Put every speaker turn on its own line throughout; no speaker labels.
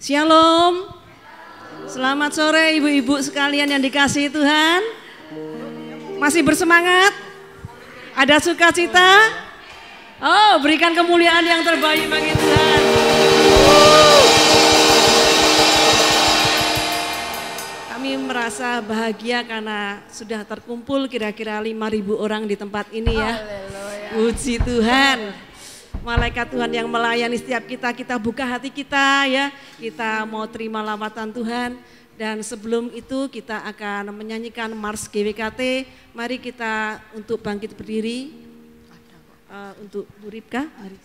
Shalom. Selamat sore ibu-ibu sekalian yang dikasihi Tuhan. Masih bersemangat? Ada sukacita? Oh, berikan kemuliaan yang terbaik bagi Tuhan. Kami merasa bahagia karena sudah terkumpul kira-kira 5.000 orang di tempat ini ya. Puji Tuhan. Malaikat Tuhan yang melayani setiap kita, kita buka hati kita ya. Kita mau terima lawatan Tuhan. Dan sebelum itu kita akan menyanyikan Mars GWKT. Mari kita untuk bangkit berdiri. Untuk Bu Ripka, mari.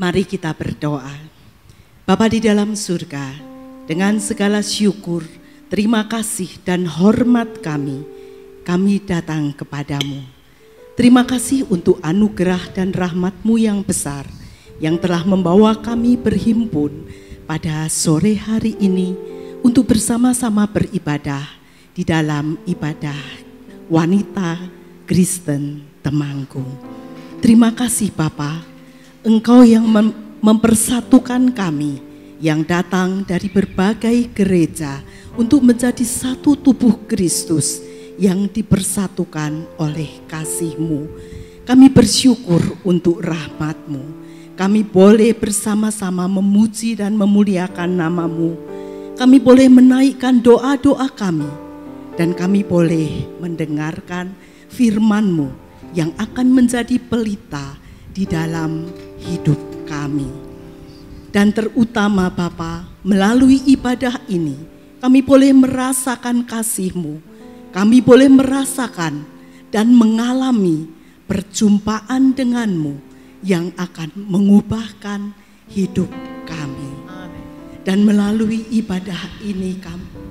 Mari kita berdoa. Bapa di dalam surga, dengan segala syukur, terima kasih dan hormat kami datang kepadamu. Terima kasih untuk anugerah dan rahmat-Mu yang besar, yang telah membawa kami berhimpun pada sore hari ini untuk bersama-sama beribadah di dalam ibadah wanita Kristen Temanggung. Terima kasih Bapa. Engkau yang mempersatukan kami yang datang dari berbagai gereja untuk menjadi satu tubuh Kristus yang dipersatukan oleh kasih-Mu. Kami bersyukur untuk rahmat-Mu. Kami boleh bersama-sama memuji dan memuliakan nama-Mu. Kami boleh menaikkan doa-doa kami. Dan kami boleh mendengarkan firman-Mu yang akan menjadi pelita di dalam hidup kami. Dan terutama Bapa, melalui ibadah ini kami boleh merasakan kasih-Mu. Kami boleh merasakan dan mengalami perjumpaan dengan-Mu yang akan mengubahkan hidup kami. Dan melalui ibadah ini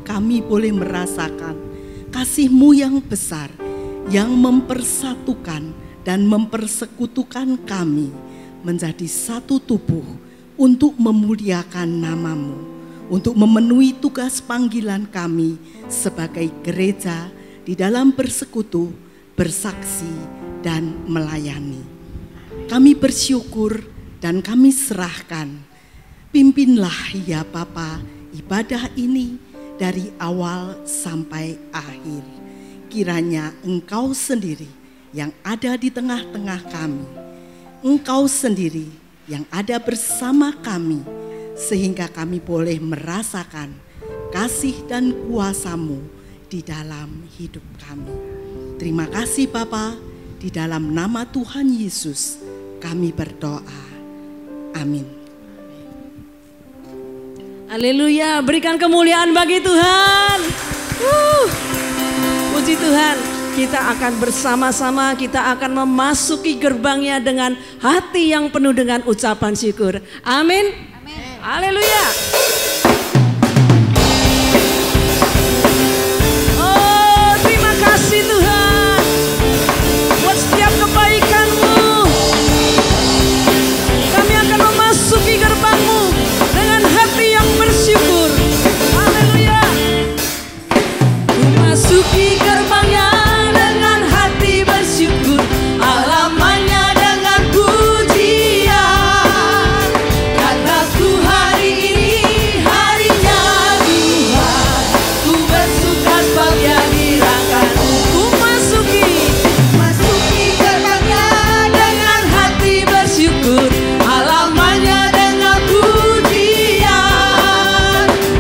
kami boleh merasakan kasih-Mu yang besar yang mempersatukan dan mempersekutukan kami menjadi satu tubuh untuk memuliakan nama-Mu, untuk memenuhi tugas panggilan kami sebagai gereja di dalam bersekutu, bersaksi, dan melayani. Kami bersyukur dan kami serahkan. Pimpinlah ya Bapa ibadah ini dari awal sampai akhir. Kiranya Engkau sendiri yang ada di tengah-tengah kami, Engkau sendiri yang ada bersama kami, sehingga kami boleh merasakan kasih dan kuasa-Mu di dalam hidup kami. Terima kasih Bapa, di dalam nama Tuhan Yesus kami berdoa. Amin.
Haleluya, berikan kemuliaan bagi Tuhan. Puji Tuhan. kita akan bersama-sama, kita akan memasuki gerbangnya dengan hati yang penuh dengan ucapan syukur. Amin. Haleluya. Oh, terima kasih Tuhan buat setiap kebaikan-Mu. Kami akan memasuki gerbang-Mu dengan hati yang bersyukur. Haleluya. Memasuki gerbangnya dengan hati bersyukur, halamannya dengan pujian. Kataku hari ini harinya Tuhan, ku bersuka sebab Dia dirangkanku. Ku masuki gerbangnya dengan hati bersyukur, halamannya dengan pujian.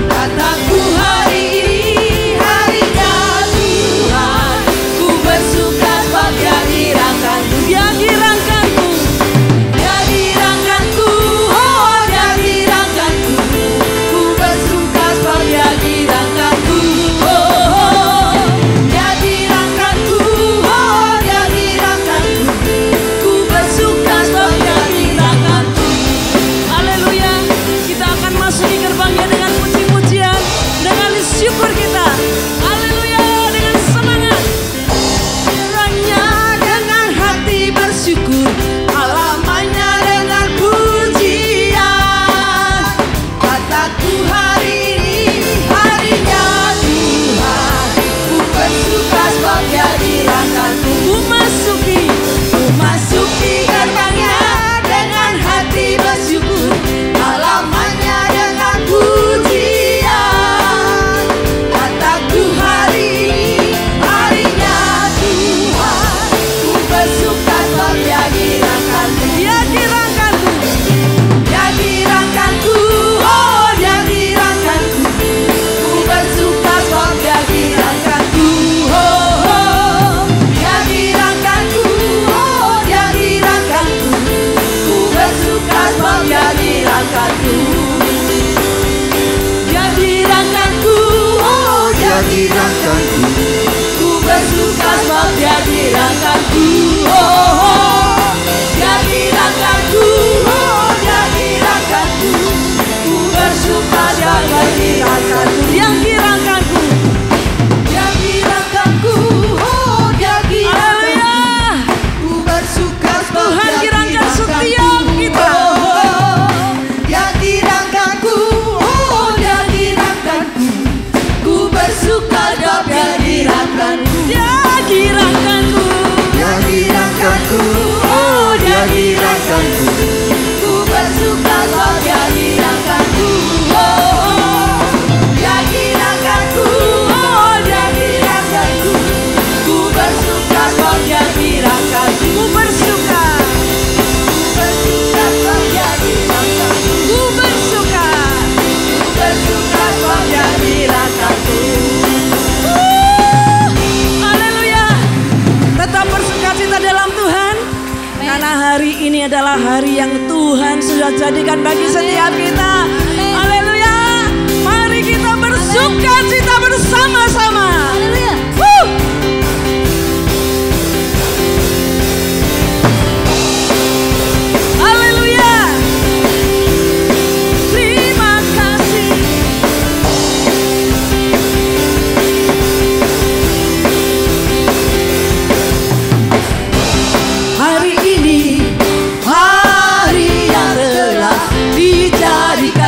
Kataku hari ini harinya Tuhan, ku bersuka sebab Dia dirangkanku. Dia dirangkanku, Dia dirangkanku, oh Dia dirangkanku. Ku bersuka sebab Dia dirangkanku, oh Dia dirangkanku, oh Dia dirangkanku. Ku bersuka sebab Dia dirangkanku. Haleluya. Kita akan masuki gerbangnya dengan puji-pujian, dengan syukur kita. Haleluya, dengan semangat. Kiranya dengan hati bersyukur, halamannya dengan pujian. Kataku hari ini harinya Tuhan, ku bersuka sebab Dia dirangkanku. Ku masuki gerbangnya dengan hati bersyukur, halamannya dengan pujian. Kataku hari ini harinya Tuhan, ku bersuka sebab Dia dirangkanku. Dia dirangkanku, Dia dirangkanku, oh Dia dirangkanku. Ku bersuka sebab Dia dirangkanku, oh Dia dirangkanku, oh Dia dirangkanku. Ku bersuka sebab Dia dirangkanku. Dia dirangkanku, oh Dia dirangkanku. Ku bersuka sebab Dia dirangkanku, oh Dia dirangkanku, oh Dia dirangkanku. Ku bersuka sebab Dia dirangkanku. Yang dirangkanku, Dia dirangkanku, oh Dia dirangkanku. Ku bersuka sebab Tuhan dirangkan setiap kita. Dia dirangkanku, oh Dia dirangkanku. Ku bersuka sebab Dia dirangkanku. Dia dirangkanku, Dia dirangkanku, oh Dia dirangkanku. Ku bersuka sebab Dia dirangkanku, oh Dia dirangkanku, oh Dia dirangkanku. Ku bersuka sebab Dia dirangkanku. Ku bersuka sebab Dia dirangkanku. Ku bersuka sebab Dia dirangkanku. Haleluya. Tetap bersukacita dalam Tuhan, karena hari ini adalah hari yang Tuhan sudah jadikan bagi setiap kita. Haleluya. Mari kita bersukacita bersama-sama. Haleluya. Terima kasih. Hari ini hari yang telah dijadikan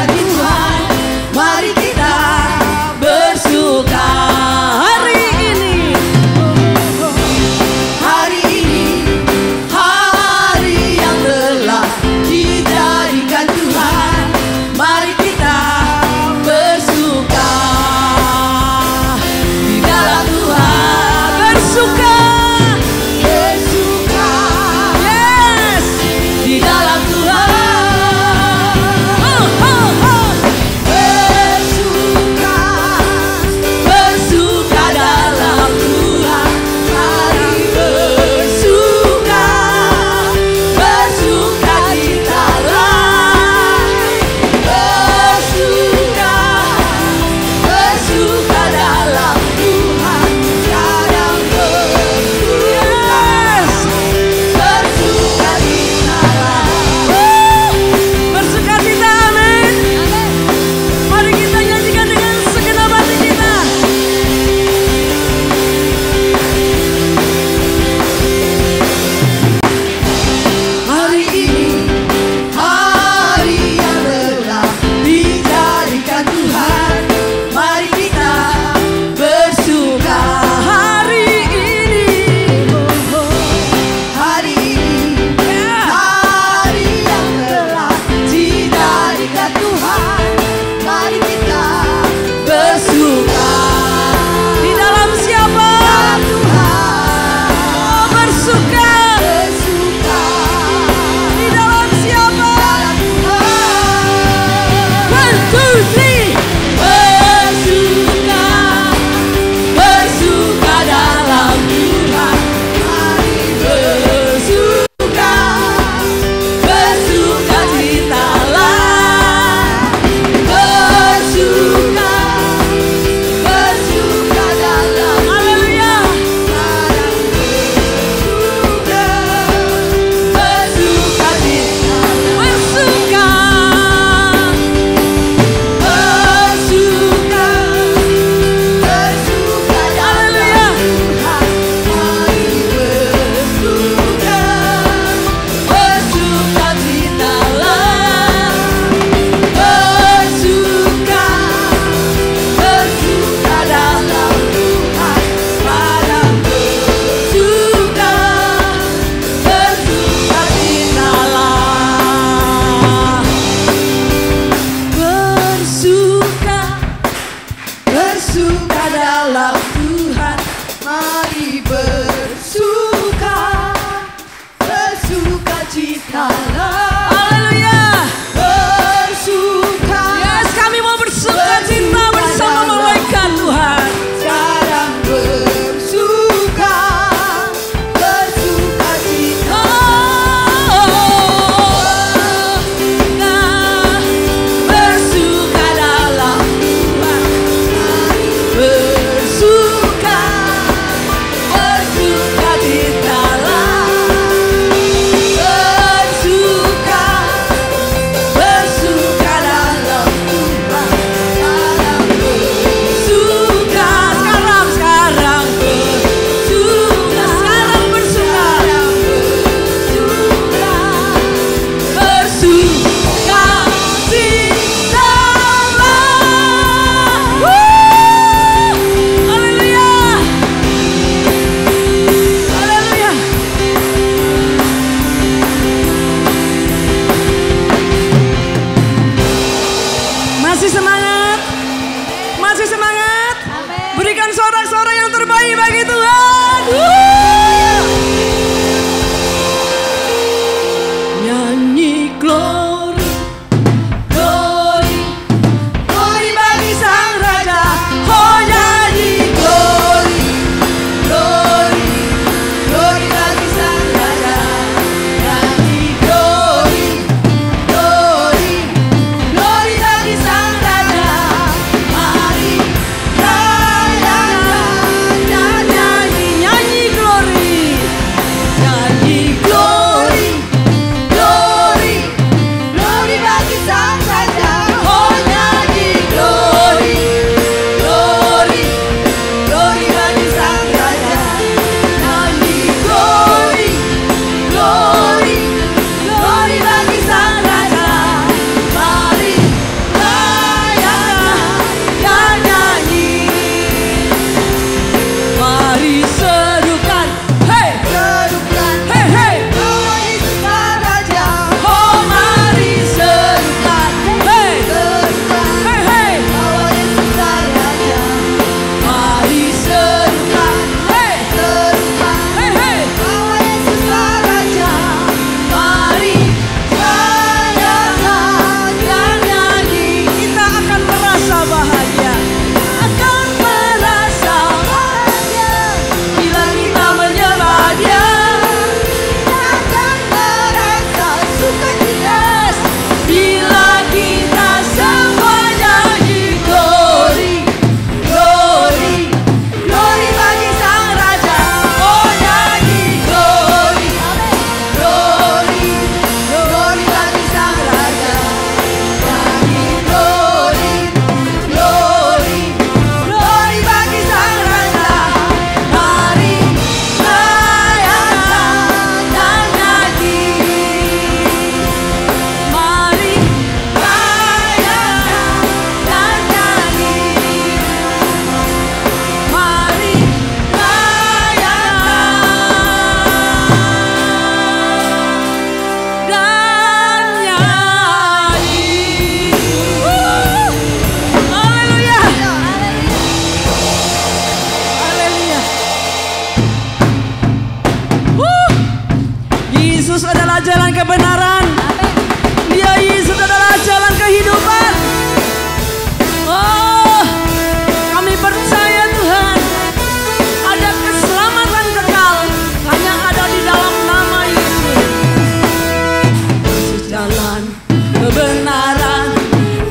kebenaran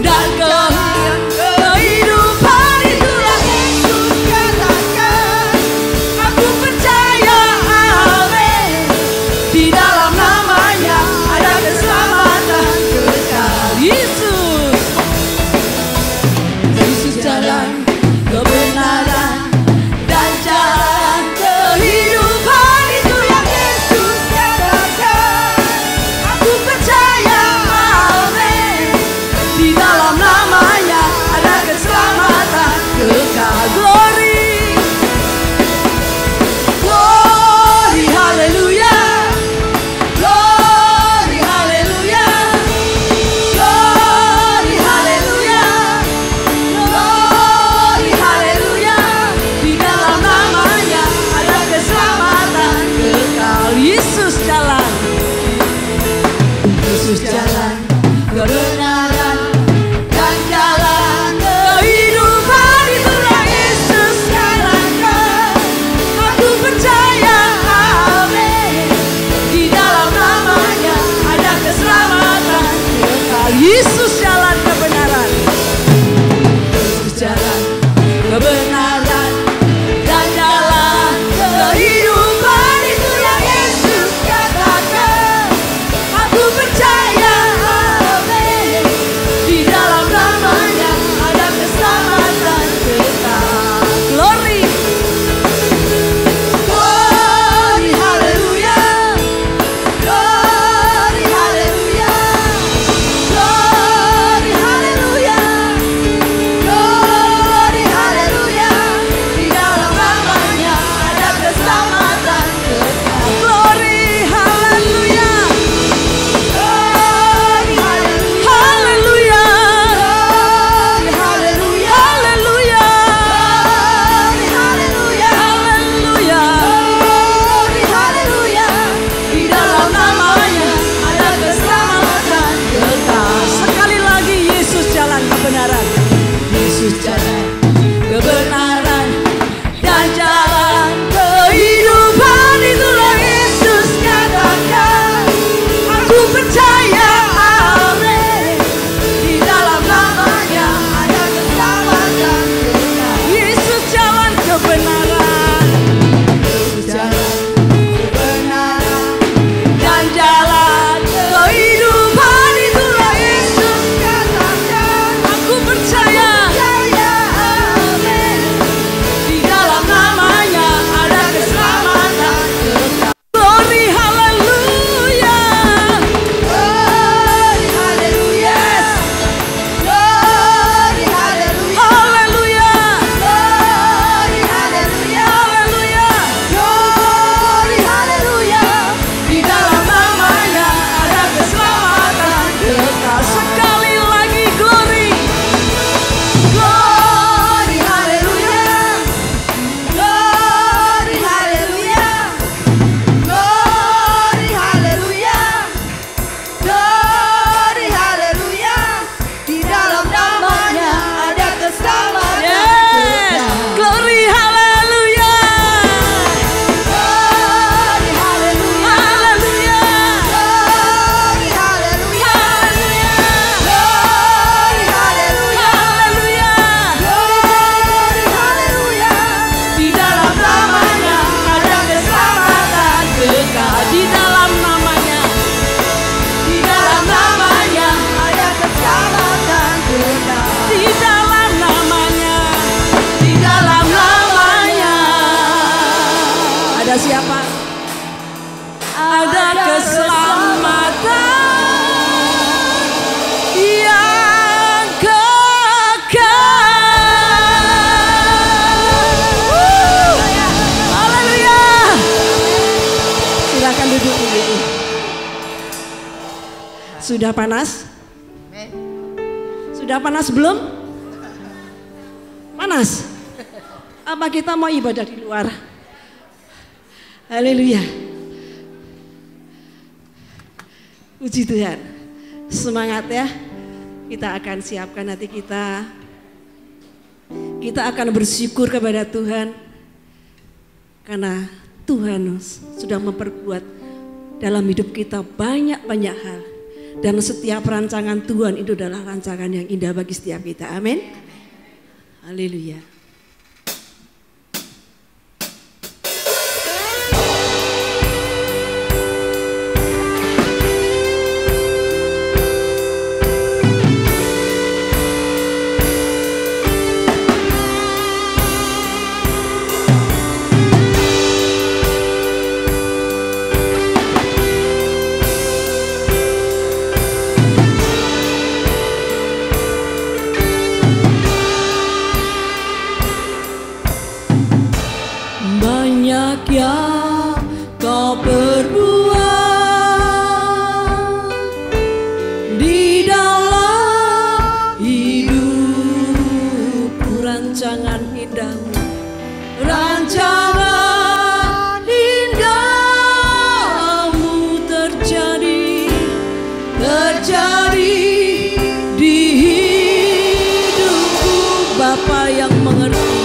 dan kehidupan. Itulah Yesus katakan, aku percaya, amin. Di dalam namanya ada keselamatan kekal. Yesus, Yesus jalan kebenaran dan jalan kehidupan. Itu yang Yesus katakan, aku percaya, amin. Di dalam namanya ada keselamatan kekal. Glory, glory, haleluya. Glory, haleluya. Glory, haleluya. Glory, haleluya. Di dalam namanya ada keselamatan kekal. Yesus jalan, Yesus jalan kebenaran dan jalan kehidupan. Itulah Yesus katakan, aku percaya, amin. Di dalam namanya ada keselamatan kekal. Yesus jalan kebenaran, Yesus jalan kebenaran dan jalan kehidupan. Itulah Yesus katakan, aku percaya, amin. Di dalam namanya ada keselamatan kekal. Glory, glory, haleluya. Glory, haleluya. Glory, haleluya. Glory, haleluya. Di dalam namanya ada keselamatan kekal. Glory, haleluya. Glory, haleluya. Haleluya. Glory, haleluya. Haleluya. Glory, haleluya. Haleluya. Glory, haleluya. Di dalam namanya ada keselamatan kekal. Sekali lagi, Yesus jalan kebenaran. Yesus jalan kebenaran dan jalan kehidupan. Itulah Yesus katakan, aku percaya, amin. Di dalam namanya ada keselamatan kekal. Yesus jalan kebenaran, Yesus jalan kebenaran dan jalan kehidupan. Itulah Yesus katakan, aku percaya, amin. Di dalam namanya ada keselamatan kekal. Glory, haleluya. Glory, haleluya. Glory, haleluya. Haleluya. Glory, haleluya. Haleluya. Glory, haleluya. Di dalam namanya ada keselamatan kekal. Sekali lagi, glory. Glory, haleluya. Glory, haleluya. Glory, haleluya. Glory, haleluya. Di dalam namanya ada keselamatan kekal. Glory, haleluya. Glory, haleluya. Haleluya. Glory, haleluya. Glory, haleluya. Haleluya. Glory, haleluya. Di dalam namanya ada keselamatan kekal. Di dalam namanya, di dalam namanya ada keselamatan kekal. Di dalam namanya, di dalam namanya ada siapa? Ada keselamatan yang kekal. Haleluya. Silakan duduk dulu. Sudah panas? Sudah panas belum? Panas? Apa kita mau ibadah di luar? Haleluya. Puji Tuhan. Semangat ya. Kita akan siapkan hati kita. Kita akan bersyukur kepada Tuhan. Karena Tuhan sudah memperbuat dalam hidup kita banyak-banyak hal. Dan setiap rancangan Tuhan itu adalah rancangan yang indah bagi setiap kita. Amin. Haleluya.
Yang kau perbuat di dalam hidupku,
rancangan indahmu,
rancangan indahmu terjadi di hidupku.
Bapa yang mengerti,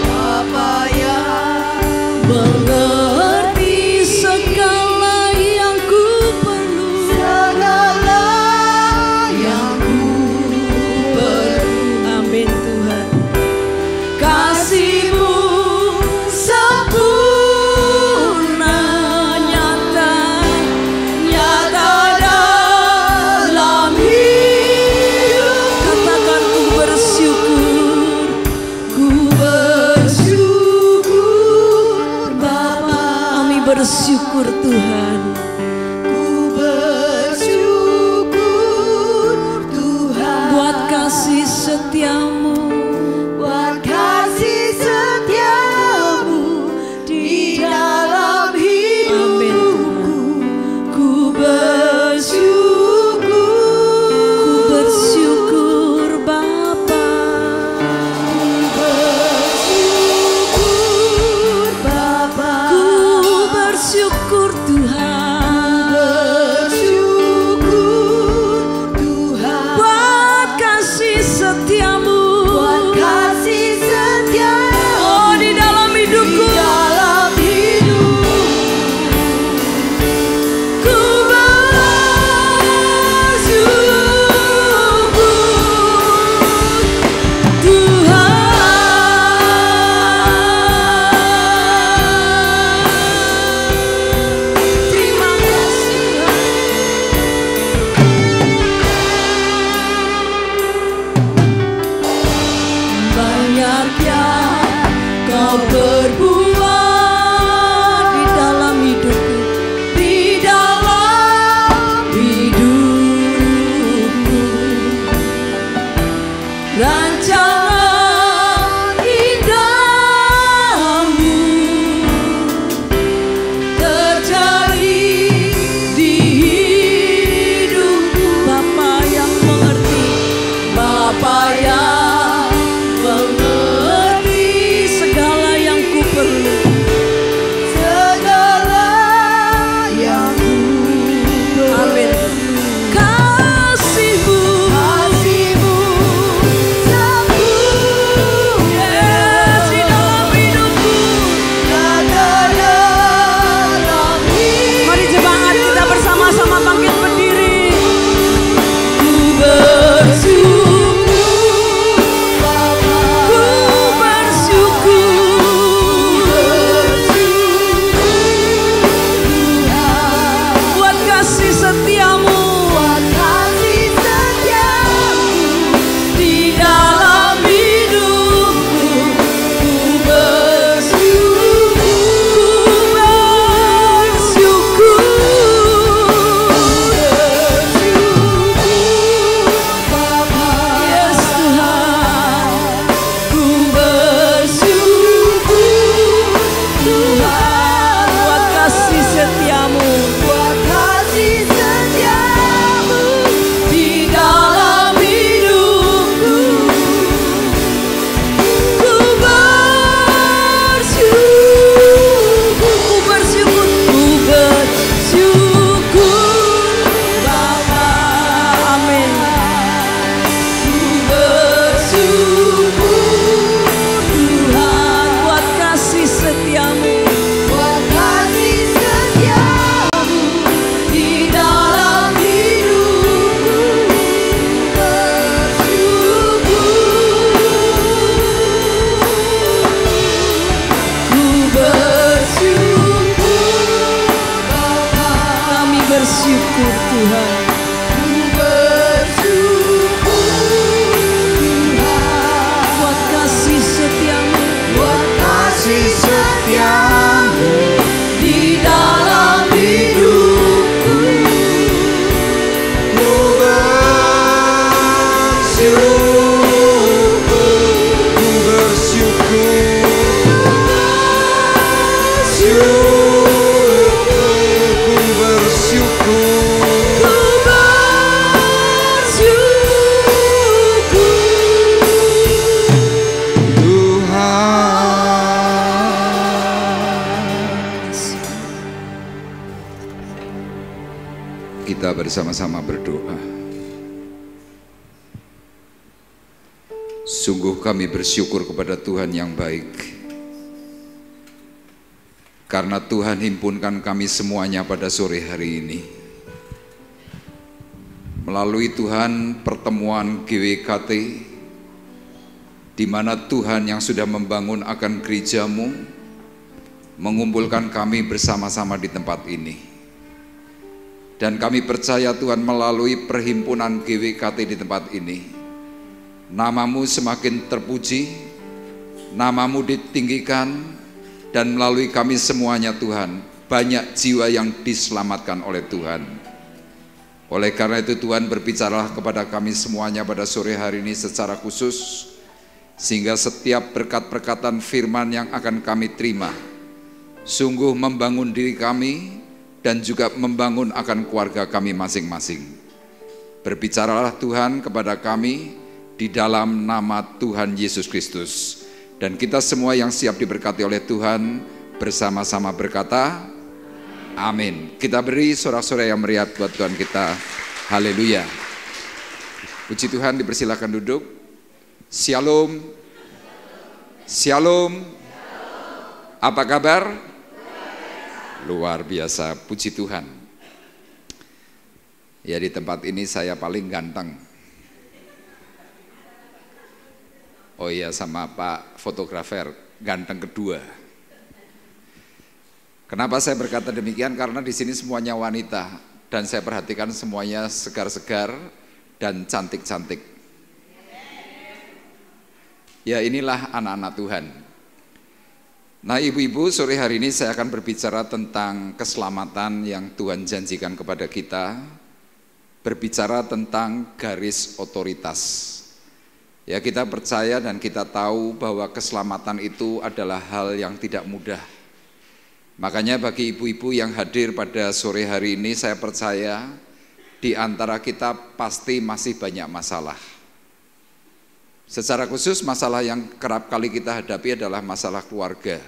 Bapa yang mengerti segala yang ku perlu, segala yang ku perlu.
amin Tuhan.
Kasih-Mu sempurna, nyata dalam hidup.
Katakan ku bersyukur,
Bapa.
kami bersyukur Tuhan.
Ku bersyukur Tuhan
Buat kasih setiamu,
buat kasih setiamu di dalam hidupku. Ku bersyukur
Bapa.
Bapa.
Ku bersyukur Tuhan.
Bersyukur Tuhan
Buat kasih setiamu,
buat kasih setiamu.
oh di dalam hidupku.
Di dalam hidup ku bersyukur Tuhan.
Terima kasih.
Banyak yang kau perbuat
Di dalam hidupku,
di dalam hidupku. Rancangan indahmu terjadi di hidupku.
Bapa yang mengerti,
Bapa yang mengerti
segala yang ku perlu.
Kita bersama-sama berdoa. Sungguh kami bersyukur kepada Tuhan yang baik, karena Tuhan himpunkan kami semuanya pada sore hari ini. Melalui Tuhan pertemuan GWKT, di mana Tuhan yang sudah membangun akan gereja-Mu, mengumpulkan kami bersama-sama di tempat ini. Dan kami percaya Tuhan melalui perhimpunan GWKT di tempat ini, nama-Mu semakin terpuji, nama-Mu ditinggikan, dan melalui kami semuanya Tuhan, banyak jiwa yang diselamatkan oleh Tuhan. Oleh karena itu Tuhan berbicaralah kepada kami semuanya pada sore hari ini secara khusus, sehingga setiap berkat-berkatan firman yang akan kami terima, sungguh membangun diri kami, dan juga membangun akan keluarga kami masing-masing. Berbicaralah Tuhan kepada kami di dalam nama Tuhan Yesus Kristus. Dan kita semua yang siap diberkati oleh Tuhan bersama-sama berkata, amin. Kita beri sorak-sorai yang meriah buat Tuhan kita. Haleluya. Puji Tuhan, dipersilakan duduk. Shalom. Shalom. Apa kabar? Luar biasa, puji Tuhan. Ya, di tempat ini saya paling ganteng. Oh iya, sama Pak fotografer, ganteng kedua. Kenapa saya berkata demikian? Karena di sini semuanya wanita, dan saya perhatikan semuanya segar-segar dan cantik-cantik. Ya, inilah anak-anak Tuhan. Nah, ibu-ibu, sore hari ini saya akan berbicara tentang keselamatan yang Tuhan janjikan kepada kita, berbicara tentang garis otoritas. Ya, kita percaya dan kita tahu bahwa keselamatan itu adalah hal yang tidak mudah. Makanya bagi ibu-ibu yang hadir pada sore hari ini, saya percaya di antara kita pasti masih banyak masalah. Secara khusus masalah yang kerap kali kita hadapi adalah masalah keluarga.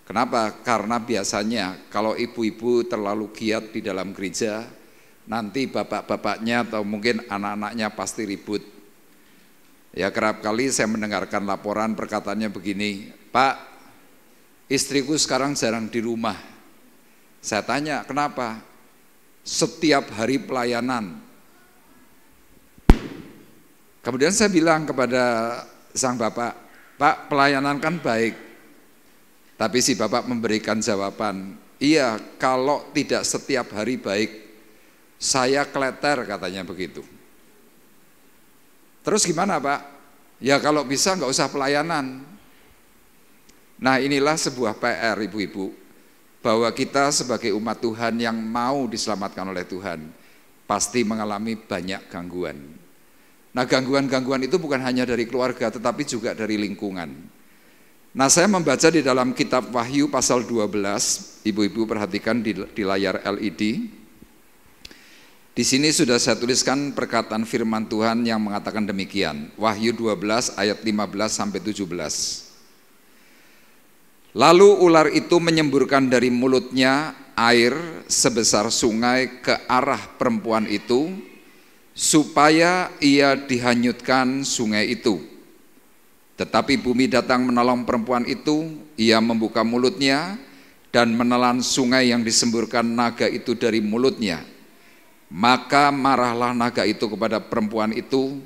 Kenapa? Karena biasanya kalau ibu-ibu terlalu giat di dalam gereja, nanti bapak-bapaknya atau mungkin anak-anaknya pasti ribut. Ya, kerap kali saya mendengarkan laporan perkataannya begini, Pak, istriku sekarang jarang di rumah. Saya tanya, kenapa? Setiap hari pelayanan. Kemudian saya bilang kepada sang bapak, Pak, pelayanan kan baik. Tapi si bapak memberikan jawaban, iya, kalau tidak setiap hari baik, saya kleter, katanya begitu. Terus gimana, Pak? Ya kalau bisa nggak usah pelayanan. Nah, inilah sebuah PR, ibu-ibu, bahwa kita sebagai umat Tuhan yang mau diselamatkan oleh Tuhan pasti mengalami banyak gangguan. Nah, gangguan-gangguan itu bukan hanya dari keluarga, tetapi juga dari lingkungan. Nah, saya membaca di dalam kitab Wahyu pasal 12, ibu-ibu perhatikan di layar LED. Di sini sudah saya tuliskan perkataan firman Tuhan yang mengatakan demikian. Wahyu 12 ayat 15 sampai 17. Lalu ular itu menyemburkan dari mulutnya air sebesar sungai ke arah perempuan itu, supaya ia dihanyutkan sungai itu. Tetapi bumi datang menolong perempuan itu, ia membuka mulutnya dan menelan sungai yang disemburkan naga itu dari mulutnya. Maka marahlah naga itu kepada perempuan itu,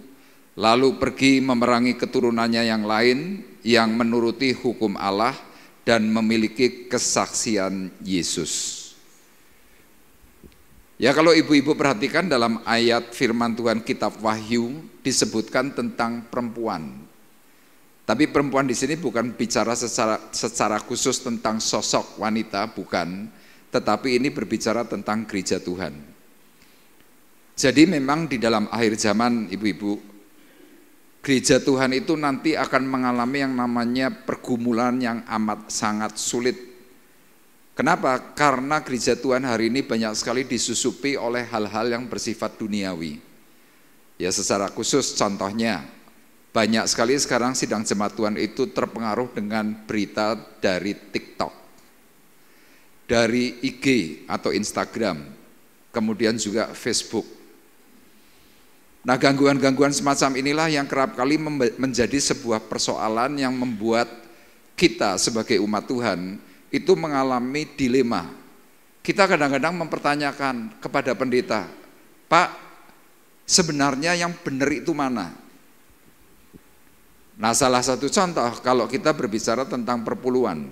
lalu pergi memerangi keturunannya yang lain yang menuruti hukum Allah dan memiliki kesaksian Yesus. Ya, kalau ibu-ibu perhatikan dalam ayat firman Tuhan kitab Wahyu disebutkan tentang perempuan. Tapi perempuan di sini bukan bicara secara khusus tentang sosok wanita, bukan. Tetapi ini berbicara tentang gereja Tuhan. Jadi memang di dalam akhir zaman, ibu-ibu, Gereja Tuhan itu nanti akan mengalami yang namanya pergumulan yang amat sangat sulit. Kenapa? Karena gereja Tuhan hari ini banyak sekali disusupi oleh hal-hal yang bersifat duniawi. Ya secara khusus contohnya, banyak sekali sekarang sidang jemaat Tuhan itu terpengaruh dengan berita dari TikTok, dari IG atau Instagram, kemudian juga Facebook. Nah, gangguan-gangguan semacam inilah yang kerap kali menjadi sebuah persoalan yang membuat kita sebagai umat Tuhan itu mengalami dilema. Kita kadang-kadang mempertanyakan kepada pendeta, Pak, sebenarnya yang benar itu mana? Nah, salah satu contoh kalau kita berbicara tentang perpuluhan.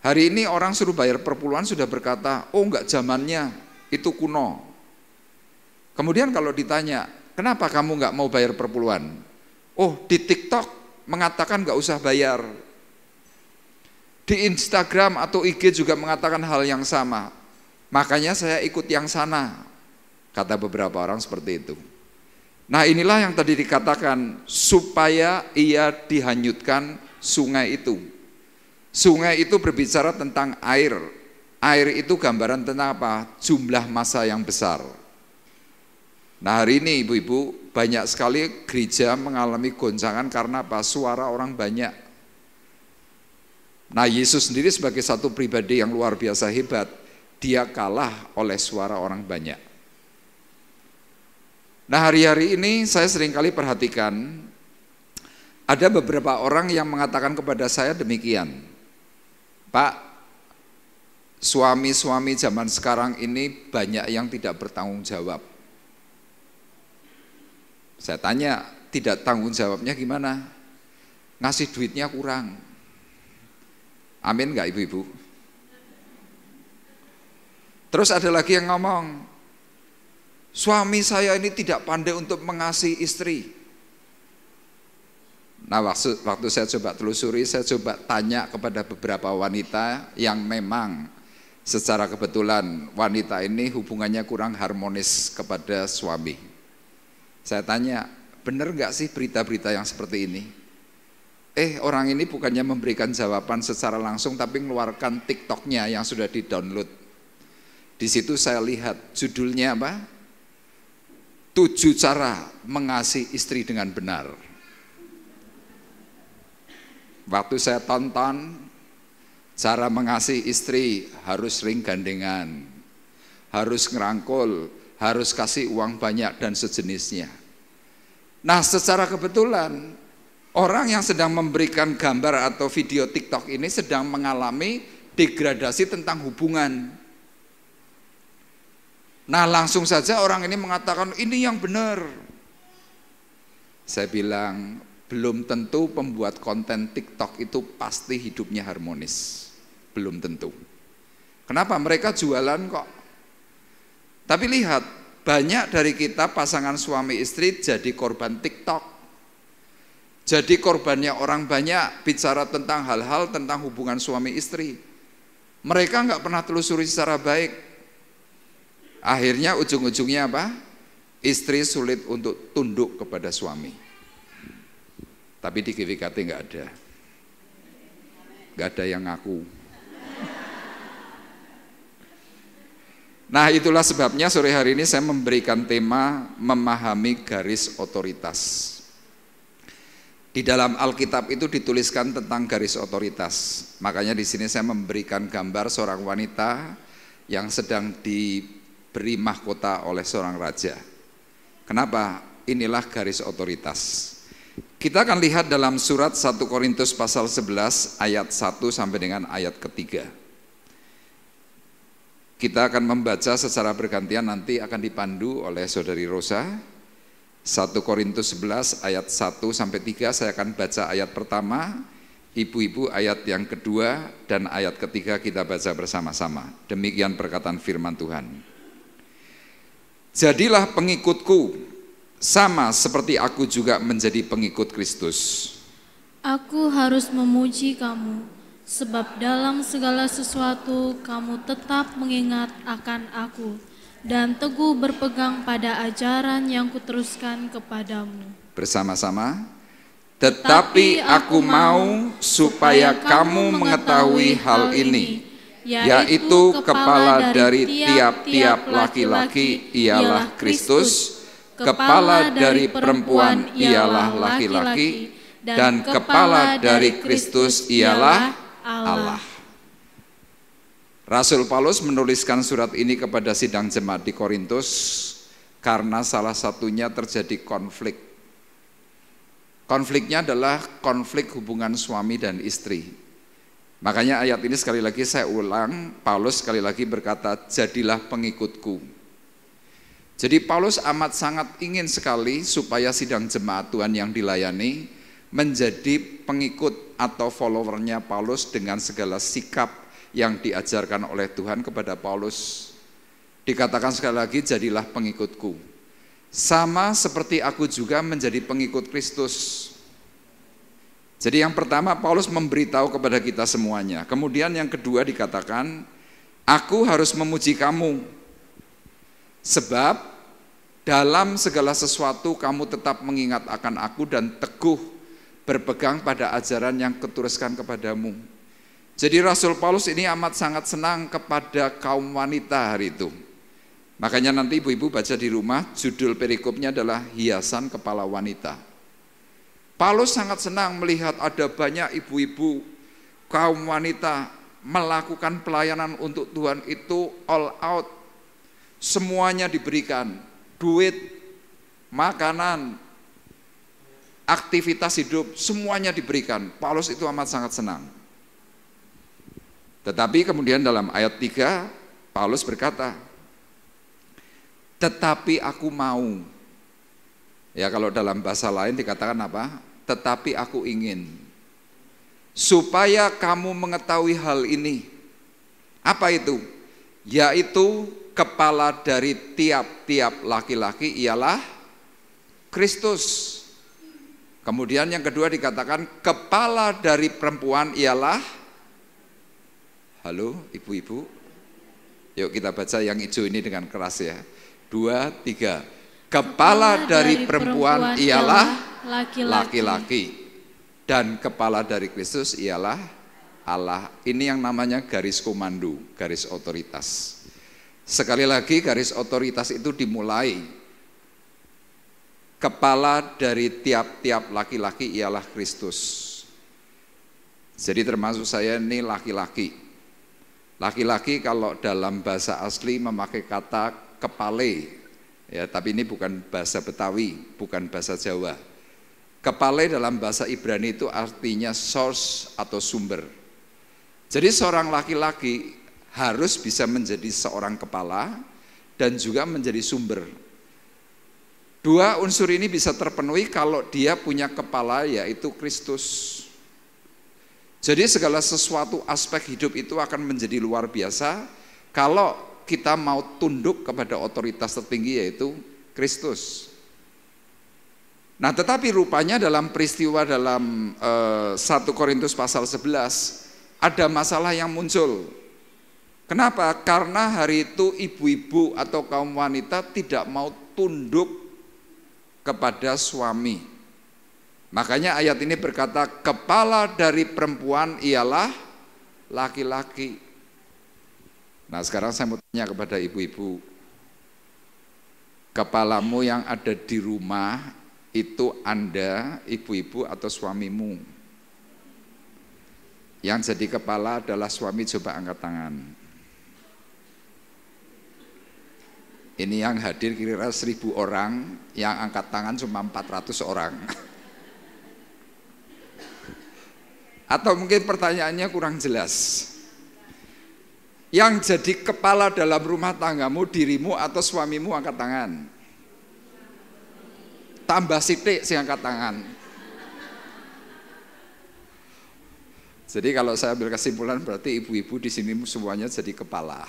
Hari ini orang suruh bayar perpuluhan sudah berkata, oh enggak, zamannya itu kuno. Kemudian kalau ditanya, kenapa kamu nggak mau bayar perpuluhan? Oh, di TikTok mengatakan nggak usah bayar. Di Instagram atau IG juga mengatakan hal yang sama. Makanya saya ikut yang sana, kata beberapa orang seperti itu. Nah, inilah yang tadi dikatakan, supaya ia dihanyutkan sungai itu. Sungai itu berbicara tentang air. Air itu gambaran tentang apa? Jumlah massa yang besar. Nah, hari ini ibu-ibu banyak sekali gereja mengalami goncangan karena apa? Suara orang banyak. Nah, Yesus sendiri sebagai satu pribadi yang luar biasa hebat, dia kalah oleh suara orang banyak. Nah, hari-hari ini saya seringkali perhatikan ada beberapa orang yang mengatakan kepada saya demikian, Pak, suami-suami zaman sekarang ini banyak yang tidak bertanggung jawab. Saya tanya, tidak tanggung jawabnya gimana? Ngasih duitnya kurang. Amin enggak ibu-ibu? Terus ada lagi yang ngomong, suami saya ini tidak pandai untuk mengasihi istri. Nah, waktu saya coba telusuri, saya coba tanya kepada beberapa wanita yang memang secara kebetulan wanita ini hubungannya kurang harmonis kepada suami. Saya tanya, benar nggak sih berita-berita yang seperti ini? Orang ini bukannya memberikan jawaban secara langsung, tapi mengeluarkan TikToknya yang sudah di-download. Di situ saya lihat judulnya apa? 7 cara mengasihi istri dengan benar. Waktu saya tonton, cara mengasihi istri harus sering gandengan, harus ngerangkul, harus kasih uang banyak dan sejenisnya. Nah, secara kebetulan orang yang sedang memberikan gambar atau video TikTok ini sedang mengalami degradasi tentang hubungan. Nah, langsung saja orang ini mengatakan ini yang benar. Saya bilang, belum tentu pembuat konten TikTok itu pasti hidupnya harmonis. Belum tentu. Kenapa? Mereka jualan kok. Tapi lihat, banyak dari kita pasangan suami istri jadi korban TikTok. Jadi korbannya orang banyak bicara tentang hal-hal tentang hubungan suami istri. Mereka nggak pernah telusuri secara baik. Akhirnya ujung-ujungnya apa? Istri sulit untuk tunduk kepada suami. Tapi di GWKT nggak ada. Nggak ada yang ngaku. Nah, itulah sebabnya sore hari ini saya memberikan tema memahami garis otoritas. Di dalam Alkitab itu dituliskan tentang garis otoritas. Makanya di sini saya memberikan gambar seorang wanita yang sedang diberi mahkota oleh seorang raja. Kenapa? Inilah garis otoritas. Kita akan lihat dalam surat 1 Korintus pasal 11 ayat 1 sampai dengan ayat ketiga. Kita akan membaca secara bergantian, nanti akan dipandu oleh Saudari Rosa. 1 Korintus 11 ayat 1 sampai 3, saya akan baca ayat pertama, ibu-ibu ayat yang kedua, dan ayat ketiga kita baca bersama-sama. Demikian perkataan firman Tuhan. Jadilah pengikutku, sama seperti aku juga menjadi pengikut Kristus.
Aku harus memuji kamu, sebab dalam segala sesuatu kamu tetap mengingat akan aku, dan teguh berpegang pada ajaran yang kuteruskan kepadamu.
Bersama-sama. Tetapi aku mau supaya kamu mengetahui hal ini, yaitu kepala dari tiap-tiap laki-laki ialah Kristus, kepala dari perempuan ialah laki-laki, dan kepala dari Kristus ialah Allah. Rasul Paulus menuliskan surat ini kepada sidang jemaat di Korintus karena salah satunya terjadi konflik. Konfliknya adalah konflik hubungan suami dan istri. Makanya ayat ini sekali lagi saya ulang, Paulus sekali lagi berkata, jadilah pengikutku. Jadi Paulus amat sangat ingin sekali supaya sidang jemaat Tuhan yang dilayani menjadi pengikut atau followernya Paulus dengan segala sikap yang diajarkan oleh Tuhan kepada Paulus. Dikatakan sekali lagi, jadilah pengikutku. Sama seperti aku juga menjadi pengikut Kristus. Jadi yang pertama Paulus memberitahu kepada kita semuanya. Kemudian yang kedua dikatakan, aku harus memuji kamu. Sebab dalam segala sesuatu kamu tetap mengingat akan aku dan teguh berpegang pada ajaran yang kuteruskan kepadamu. Jadi Rasul Paulus ini amat sangat senang kepada kaum wanita hari itu. Makanya nanti ibu-ibu baca di rumah, judul perikopnya adalah hiasan kepala wanita. Paulus sangat senang melihat ada banyak ibu-ibu, kaum wanita melakukan pelayanan untuk Tuhan itu all out. Semuanya diberikan, duit, makanan, aktivitas hidup, semuanya diberikan. Paulus itu amat sangat senang. Tetapi kemudian dalam ayat 3, Paulus berkata, tetapi aku mau. Ya kalau dalam bahasa lain dikatakan apa? Tetapi aku ingin. Supaya kamu mengetahui hal ini. Apa itu? Yaitu kepala dari tiap-tiap laki-laki ialah Kristus. Kemudian yang kedua dikatakan kepala dari perempuan ialah, halo ibu-ibu, yuk kita baca yang hijau ini dengan keras ya. 2, 3. Kepala dari perempuan ialah laki-laki dan kepala dari Kristus ialah Allah. Ini yang namanya garis komando, garis otoritas. Sekali lagi garis otoritas itu dimulai. Kepala dari tiap-tiap laki-laki ialah Kristus. Jadi termasuk saya ini laki-laki. Laki-laki kalau dalam bahasa asli memakai kata kepale, ya, tapi ini bukan bahasa Betawi, bukan bahasa Jawa. Kepale dalam bahasa Ibrani itu artinya source atau sumber. Jadi seorang laki-laki harus bisa menjadi seorang kepala dan juga menjadi sumber. Dua unsur ini bisa terpenuhi kalau dia punya kepala, yaitu Kristus. Jadi segala sesuatu aspek hidup itu akan menjadi luar biasa kalau kita mau tunduk kepada otoritas tertinggi, yaitu Kristus. Nah tetapi rupanya dalam peristiwa dalam 1 Korintus pasal 11 ada masalah yang muncul. Kenapa? Karena hari itu ibu-ibu atau kaum wanita tidak mau tunduk kepada suami. Makanya ayat ini berkata kepala dari perempuan ialah laki-laki. Nah sekarang saya mau tanya kepada ibu-ibu, kepalamu yang ada di rumah itu Anda, ibu-ibu atau suamimu? Yang jadi kepala adalah suami, coba angkat tangan. Ini yang hadir kira-kira 1000 orang, yang angkat tangan cuma 400 orang. Atau mungkin pertanyaannya kurang jelas. Yang jadi kepala dalam rumah tanggamu, dirimu atau suamimu, angkat tangan. Tambah sithik sing angkat tangan. Jadi kalau saya ambil kesimpulan berarti ibu-ibu di sini semuanya jadi kepala.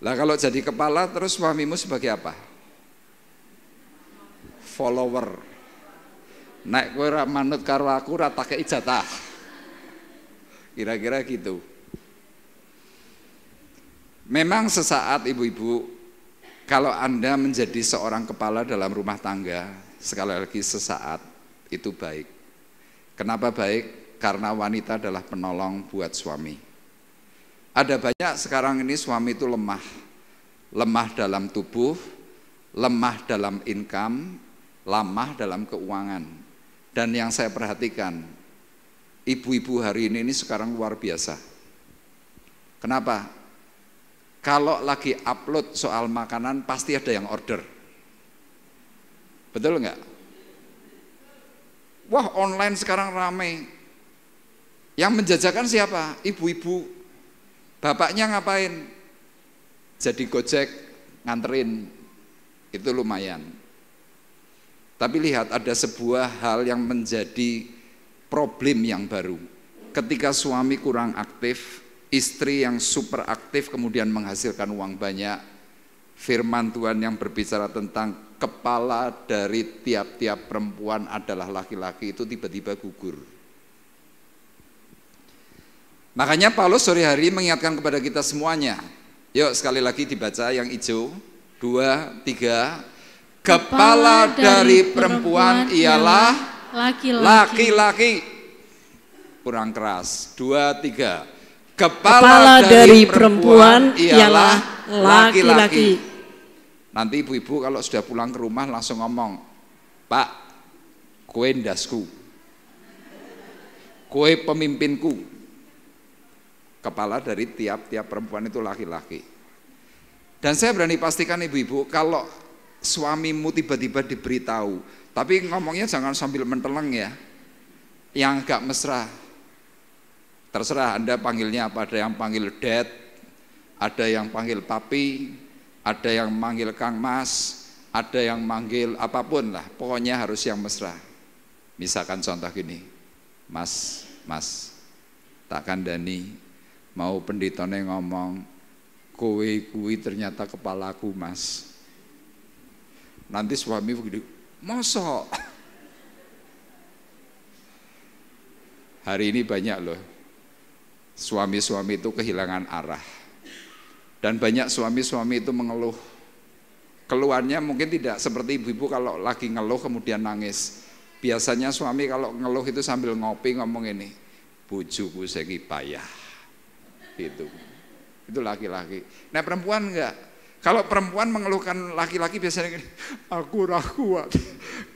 Lah kalau jadi kepala terus suamimu sebagai apa? Follower. Nek kowe ora manut karo aku ora tak kei jatah. Kira-kira gitu. Memang sesaat ibu-ibu, kalau Anda menjadi seorang kepala dalam rumah tangga, sekali lagi sesaat itu baik. Kenapa baik? Karena wanita adalah penolong buat suami. Ada banyak sekarang ini suami itu lemah. Lemah dalam tubuh, lemah dalam income, lemah dalam keuangan. Dan yang saya perhatikan, ibu-ibu hari ini sekarang luar biasa. Kenapa? Kalau lagi upload soal makanan pasti ada yang order. Betul nggak? Wah, online sekarang ramai. Yang menjajakan siapa? Ibu-ibu. Bapaknya ngapain? Jadi gojek, nganterin. Itu lumayan. Tapi lihat, ada sebuah hal yang menjadi problem yang baru. Ketika suami kurang aktif, istri yang super aktif kemudian menghasilkan uang banyak. Firman Tuhan yang berbicara tentang kepala dari tiap-tiap perempuan adalah laki-laki itu tiba-tiba gugur. Makanya Paulus sore hari mengingatkan kepada kita semuanya. Yuk sekali lagi dibaca yang hijau. 2, 3. Kepala dari perempuan ialah laki-laki. Kurang keras. 2, 3. Kepala dari perempuan ialah laki-laki. Nanti ibu-ibu kalau sudah pulang ke rumah langsung ngomong, Pak, kue ndasku, kue pemimpinku. Kepala dari tiap-tiap perempuan itu laki-laki. Dan saya berani pastikan ibu-ibu, kalau suamimu tiba-tiba diberitahu, tapi ngomongnya jangan sambil menteleng ya, yang agak mesra. Terserah Anda panggilnya apa, ada yang panggil dad, ada yang panggil papi, ada yang manggil Kang Mas, ada yang manggil apapun lah, pokoknya harus yang mesra. Misalkan contoh gini, Mas, tak kandani, mau pendetone ngomong, kowe kuwi ternyata kepalaku Mas. Nanti suami begitu, mosok. Hari ini banyak loh, suami-suami itu kehilangan arah. Dan banyak suami-suami itu mengeluh. Keluhannya mungkin tidak seperti ibu-ibu kalau lagi ngeluh kemudian nangis. Biasanya suami kalau ngeluh itu sambil ngopi ngomong ini, bojoku saiki payah. Gitu. Itu laki-laki. Nah perempuan enggak. Kalau perempuan mengeluhkan laki-laki biasanya gini, aku ora kuat.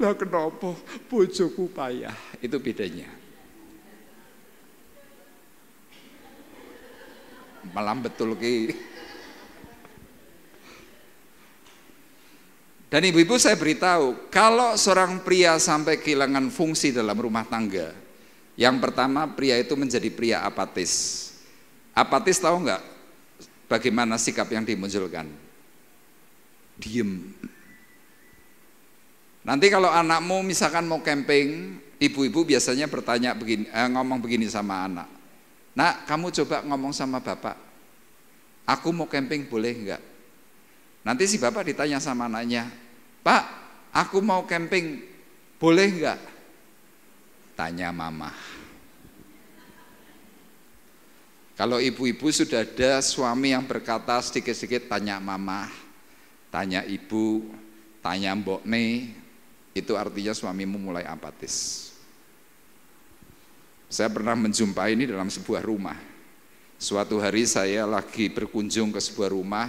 Lah kenapa bojoku payah? Itu bedanya. Malam betul ki. Dan ibu-ibu saya beritahu, kalau seorang pria sampai kehilangan fungsi dalam rumah tangga, yang pertama pria itu menjadi pria apatis. Apatis tahu nggak bagaimana sikap yang dimunculkan? Diem. Nanti kalau anakmu misalkan mau camping, ibu-ibu biasanya bertanya begini, ngomong begini sama anak. Nak, kamu coba ngomong sama bapak, aku mau camping boleh enggak? Nanti si bapak ditanya sama anaknya, Pak, aku mau camping boleh enggak? Tanya mama. Kalau ibu-ibu sudah ada suami yang berkata sedikit-sedikit tanya mama, tanya ibu, tanya mbokne, itu artinya suamimu mulai apatis. Saya pernah menjumpai ini dalam sebuah rumah. Suatu hari saya lagi berkunjung ke sebuah rumah,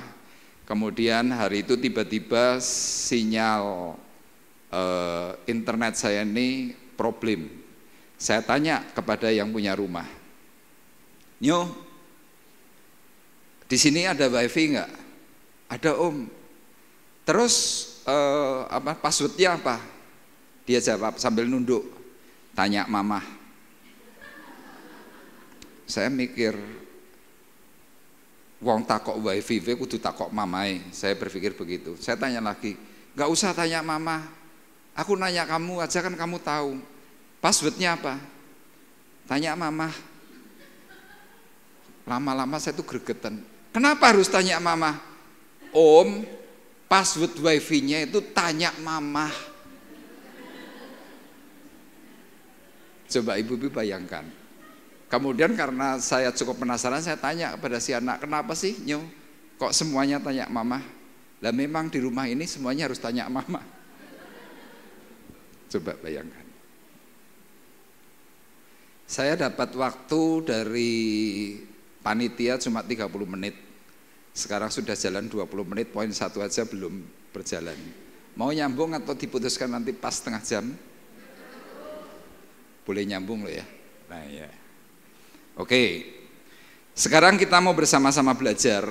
kemudian hari itu tiba-tiba sinyal internet saya ini problem. Saya tanya kepada yang punya rumah, Nyo, di sini ada wifi enggak? Ada om. Terus passwordnya apa? Dia jawab sambil nunduk, tanya mama. Saya mikir, wong takok wifi kudu takok mamai. Saya berpikir begitu. Saya tanya lagi, nggak usah tanya mama, aku nanya kamu aja kan kamu tahu. Passwordnya apa? Tanya mama. Lama-lama saya tuh gregetan. Kenapa harus tanya mama? Om, password wifi-nya itu tanya mama. Coba ibu-ibu bayangkan. Kemudian karena saya cukup penasaran, saya tanya kepada si anak, kenapa sih Nyo? Kok semuanya tanya mama? Lah memang di rumah ini semuanya harus tanya mama. Coba bayangkan. Saya dapat waktu dari panitia cuma 30 menit. Sekarang sudah jalan 20 menit, poin 1 aja belum berjalan. Mau nyambung atau diputuskan nanti pas setengah jam? Boleh nyambung loh ya. Nah ya. Oke. Sekarang kita mau bersama-sama belajar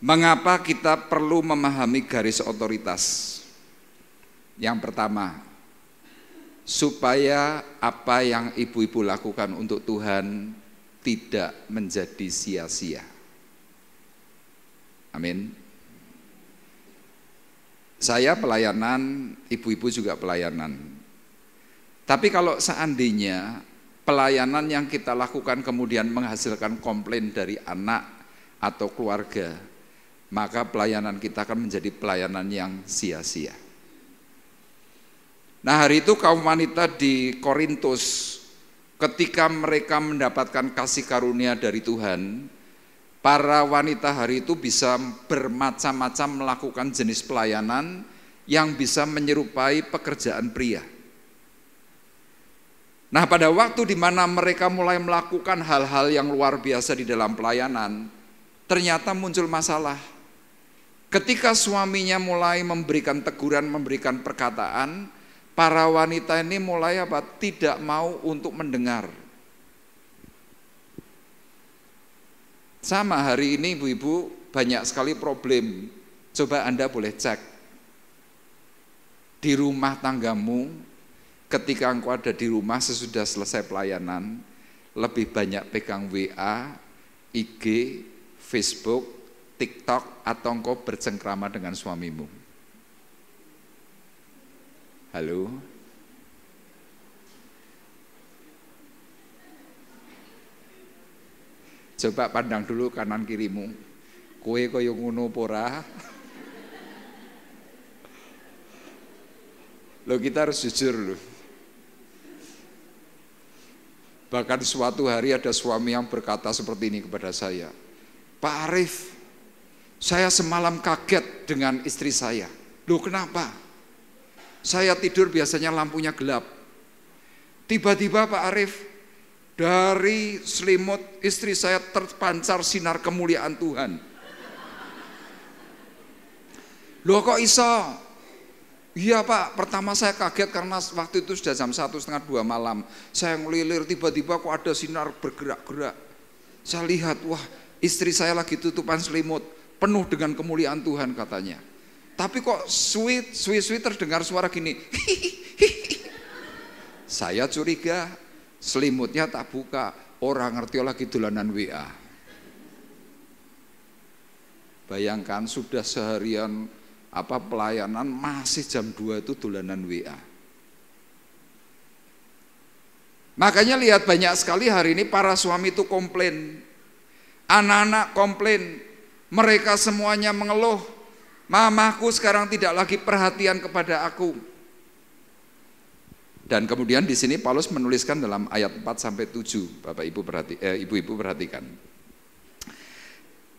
mengapa kita perlu memahami garis otoritas. Yang pertama, supaya apa yang ibu-ibu lakukan untuk Tuhan tidak menjadi sia-sia. Amin. Saya pelayanan, ibu-ibu juga pelayanan. Tapi kalau seandainya pelayanan yang kita lakukan kemudian menghasilkan komplain dari anak atau keluarga, maka pelayanan kita akan menjadi pelayanan yang sia-sia. Nah, hari itu kaum wanita di Korintus, ketika mereka mendapatkan kasih karunia dari Tuhan, para wanita hari itu bisa bermacam-macam melakukan jenis pelayanan yang bisa menyerupai pekerjaan pria. Nah, pada waktu di mana mereka mulai melakukan hal-hal yang luar biasa di dalam pelayanan, ternyata muncul masalah. Ketika suaminya mulai memberikan teguran, memberikan perkataan, para wanita ini mulai tidak mau untuk mendengar. Sama hari ini ibu-ibu banyak sekali problem. Coba Anda boleh cek di rumah tanggamu, ketika engkau ada di rumah sesudah selesai pelayanan, lebih banyak pegang WA, IG, Facebook, TikTok, atau engkau bercengkrama dengan suamimu. Halo? Coba pandang dulu kanan kirimu. Kowe kaya ngono apa ora? Loh, kita harus jujur loh. Bahkan suatu hari ada suami yang berkata seperti ini kepada saya, Pak Arif, saya semalam kaget dengan istri saya. Loh, kenapa? Saya tidur biasanya lampunya gelap. Tiba-tiba Pak Arif, dari selimut istri saya terpancar sinar kemuliaan Tuhan. Loh, kok iso? Iya Pak, pertama saya kaget karena waktu itu sudah jam 1:30, 2 malam. Saya ngelilir, tiba-tiba kok ada sinar bergerak-gerak. Saya lihat, wah, istri saya lagi tutupan selimut, penuh dengan kemuliaan Tuhan katanya. Tapi kok sweet terdengar suara gini. Saya curiga. Selimutnya tak buka, orang ngerti lagi dolanan WA. Bayangkan sudah seharian pelayanan masih jam 2 itu dolanan WA. Makanya lihat banyak sekali hari ini para suami itu komplain. Anak-anak komplain, mereka semuanya mengeluh. Mamaku sekarang tidak lagi perhatian kepada aku. Dan kemudian di sini Paulus menuliskan dalam ayat 4-7, Bapak Ibu ibu-ibu perhatikan.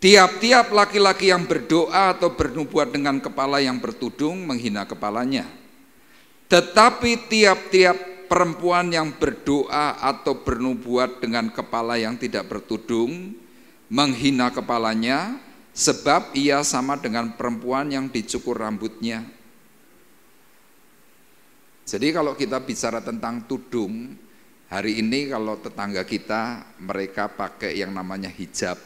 Tiap-tiap laki-laki yang berdoa atau bernubuat dengan kepala yang bertudung menghina kepalanya. Tetapi tiap-tiap perempuan yang berdoa atau bernubuat dengan kepala yang tidak bertudung menghina kepalanya, sebab ia sama dengan perempuan yang dicukur rambutnya. Jadi kalau kita bicara tentang tudung, hari ini kalau tetangga kita mereka pakai yang namanya hijab.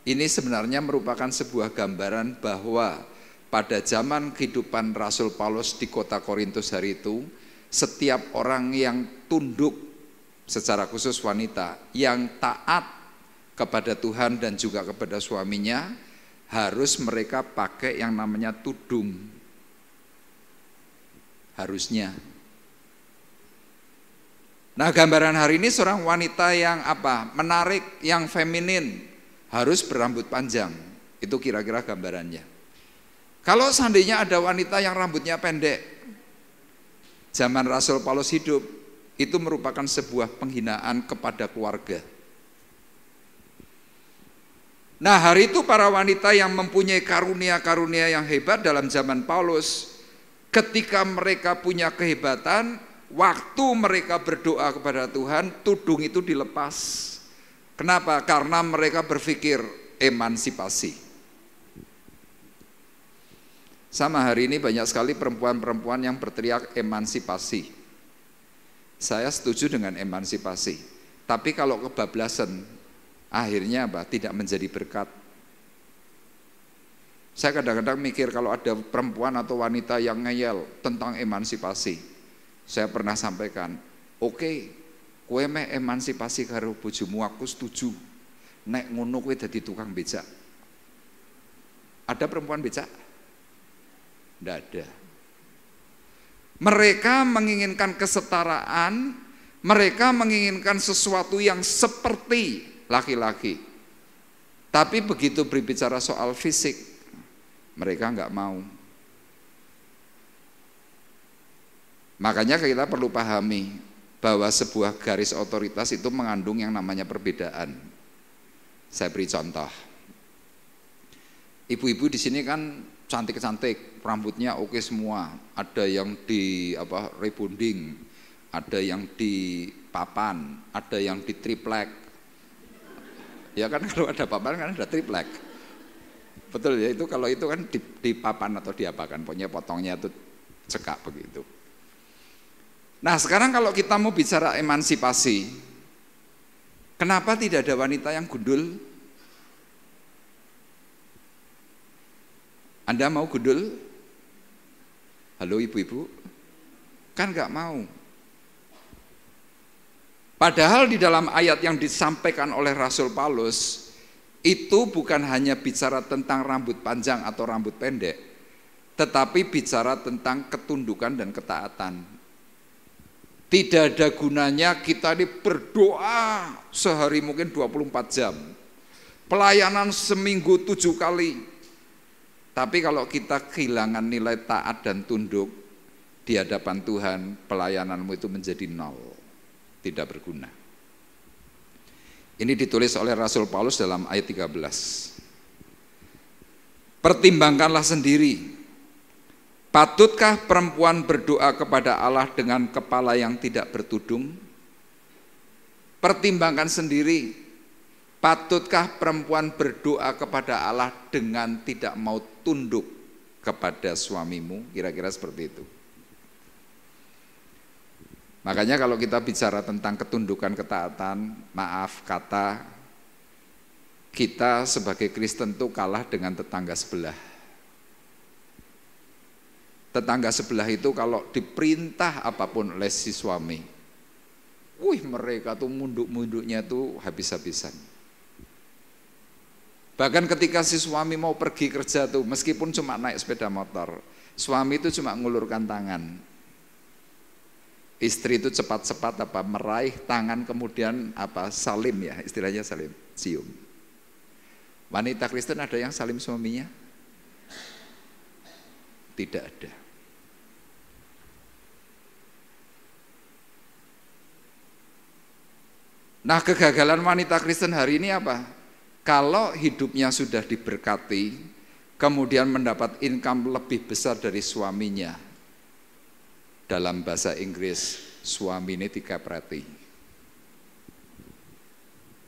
Ini sebenarnya merupakan sebuah gambaran bahwa pada zaman kehidupan Rasul Paulus di kota Korintus hari itu, setiap orang yang tunduk, secara khusus wanita, yang taat kepada Tuhan dan juga kepada suaminya, harus mereka pakai yang namanya tudung. Harusnya. Nah, gambaran hari ini seorang wanita yang menarik, yang feminin, harus berambut panjang. Itu kira-kira gambarannya. Kalau seandainya ada wanita yang rambutnya pendek, zaman Rasul Paulus hidup, itu merupakan sebuah penghinaan kepada keluarga. Nah, hari itu para wanita yang mempunyai karunia-karunia yang hebat dalam zaman Paulus, ketika mereka punya kehebatan, waktu mereka berdoa kepada Tuhan, tudung itu dilepas. Kenapa? Karena mereka berpikir emansipasi. Sama hari ini banyak sekali perempuan-perempuan yang berteriak emansipasi. Saya setuju dengan emansipasi. Tapi kalau kebablasan, akhirnya apa? Tidak menjadi berkat. Saya kadang-kadang mikir kalau ada perempuan atau wanita yang ngeyel tentang emansipasi. Saya pernah sampaikan, oke, kowe meh emansipasi karo bojomu, aku setuju. Nek ngono kowe dadi tukang becak. Ada perempuan becak? Tidak ada. Mereka menginginkan kesetaraan, mereka menginginkan sesuatu yang seperti laki-laki. Tapi begitu berbicara soal fisik, mereka enggak mau. Makanya kita perlu pahami bahwa sebuah garis otoritas itu mengandung yang namanya perbedaan. Saya beri contoh. Ibu-ibu di sini kan cantik-cantik, rambutnya oke semua. Ada yang di rebonding, ada yang di papan, ada yang di triplek. Ya kan kalau ada papan kan ada triplek. Betul ya, itu kalau itu kan di papan atau diapakan, pokoknya potongnya itu cekak begitu. Nah, sekarang kalau kita mau bicara emansipasi, kenapa tidak ada wanita yang gundul? Anda mau gundul? Halo ibu-ibu? Kan nggak mau. Padahal di dalam ayat yang disampaikan oleh Rasul Paulus, itu bukan hanya bicara tentang rambut panjang atau rambut pendek, tetapi bicara tentang ketundukan dan ketaatan. Tidak ada gunanya kita ini berdoa sehari mungkin 24 jam. Pelayanan seminggu 7 kali. Tapi kalau kita kehilangan nilai taat dan tunduk di hadapan Tuhan, pelayananmu itu menjadi nol. Tidak berguna. Ini ditulis oleh Rasul Paulus dalam ayat 13. Pertimbangkanlah sendiri. Patutkah perempuan berdoa kepada Allah dengan kepala yang tidak bertudung? Pertimbangkan sendiri. Patutkah perempuan berdoa kepada Allah dengan tidak mau tunduk kepada suamimu? Kira-kira seperti itu. Makanya kalau kita bicara tentang ketundukan, ketaatan, maaf kata, kita sebagai Kristen itu kalah dengan tetangga sebelah. Tetangga sebelah itu kalau diperintah apapun oleh si suami, mereka tuh munduk-munduknya tuh habis-habisan. Bahkan ketika si suami mau pergi kerja tuh, meskipun cuma naik sepeda motor, suami itu cuma ngulurkan tangan. Istri itu cepat-cepat meraih tangan kemudian salim ya, istilahnya salim, cium. Wanita Kristen ada yang salim suaminya? Tidak ada. Nah, kegagalan wanita Kristen hari ini apa? Kalau hidupnya sudah diberkati, kemudian mendapat income lebih besar dari suaminya. Dalam bahasa Inggris, suami ini dikepreti.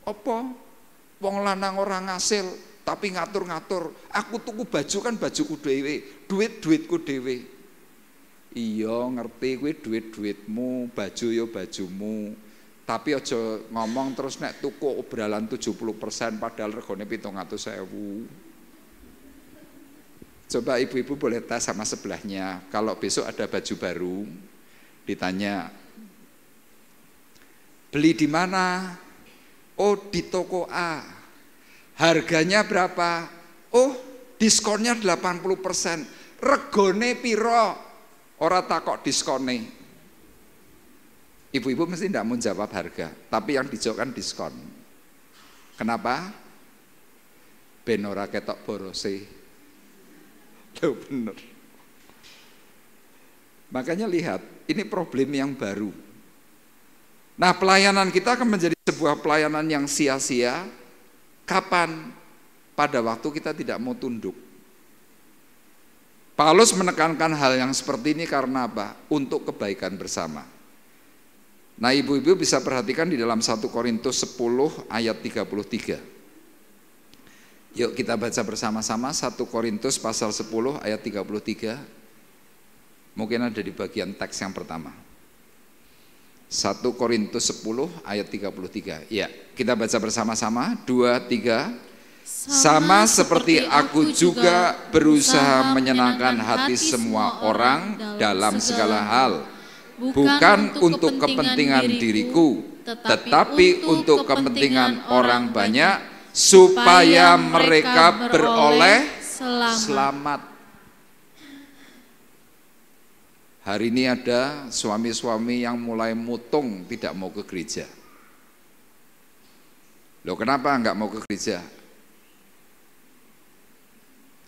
Apa? Wong lanang orang ngasil, tapi ngatur-ngatur. Aku tuku baju kan bajuku dhewe, duit-duitku dhewe. Iya, ngerti kowe duit-duitmu, baju yo bajumu. Tapi aja ngomong terus nek tuku obralan 70% padahal regane 700.000. Coba ibu-ibu boleh tes sama sebelahnya. Kalau besok ada baju baru, ditanya, beli di mana? Oh, di toko A. Harganya berapa? Oh, diskonnya 80%. Regane piro? Ora takok diskone. Ibu-ibu mesti tidak mau jawab harga, tapi yang dijawab kan diskon. Kenapa? Ben ora ketok borose. Loh bener. Makanya lihat, ini problem yang baru. Nah, pelayanan kita akan menjadi sebuah pelayanan yang sia-sia. Kapan? pada waktu kita tidak mau tunduk. Paulus menekankan hal yang seperti ini karena apa? Untuk kebaikan bersama. Nah, ibu-ibu bisa perhatikan di dalam 1 Korintus 10 ayat 33. Yuk kita baca bersama-sama 1 Korintus pasal 10 ayat 33. Mungkin ada di bagian teks yang pertama. 1 Korintus 10 ayat 33. Ya, kita baca bersama-sama. 2, 3. Sama seperti aku juga berusaha menyenangkan hati semua orang dalam segala hal, bukan untuk kepentingan diriku, tetapi untuk kepentingan orang banyak, supaya mereka beroleh selamat. Hari ini ada suami-suami yang mulai mutung tidak mau ke gereja. Loh, kenapa enggak mau ke gereja?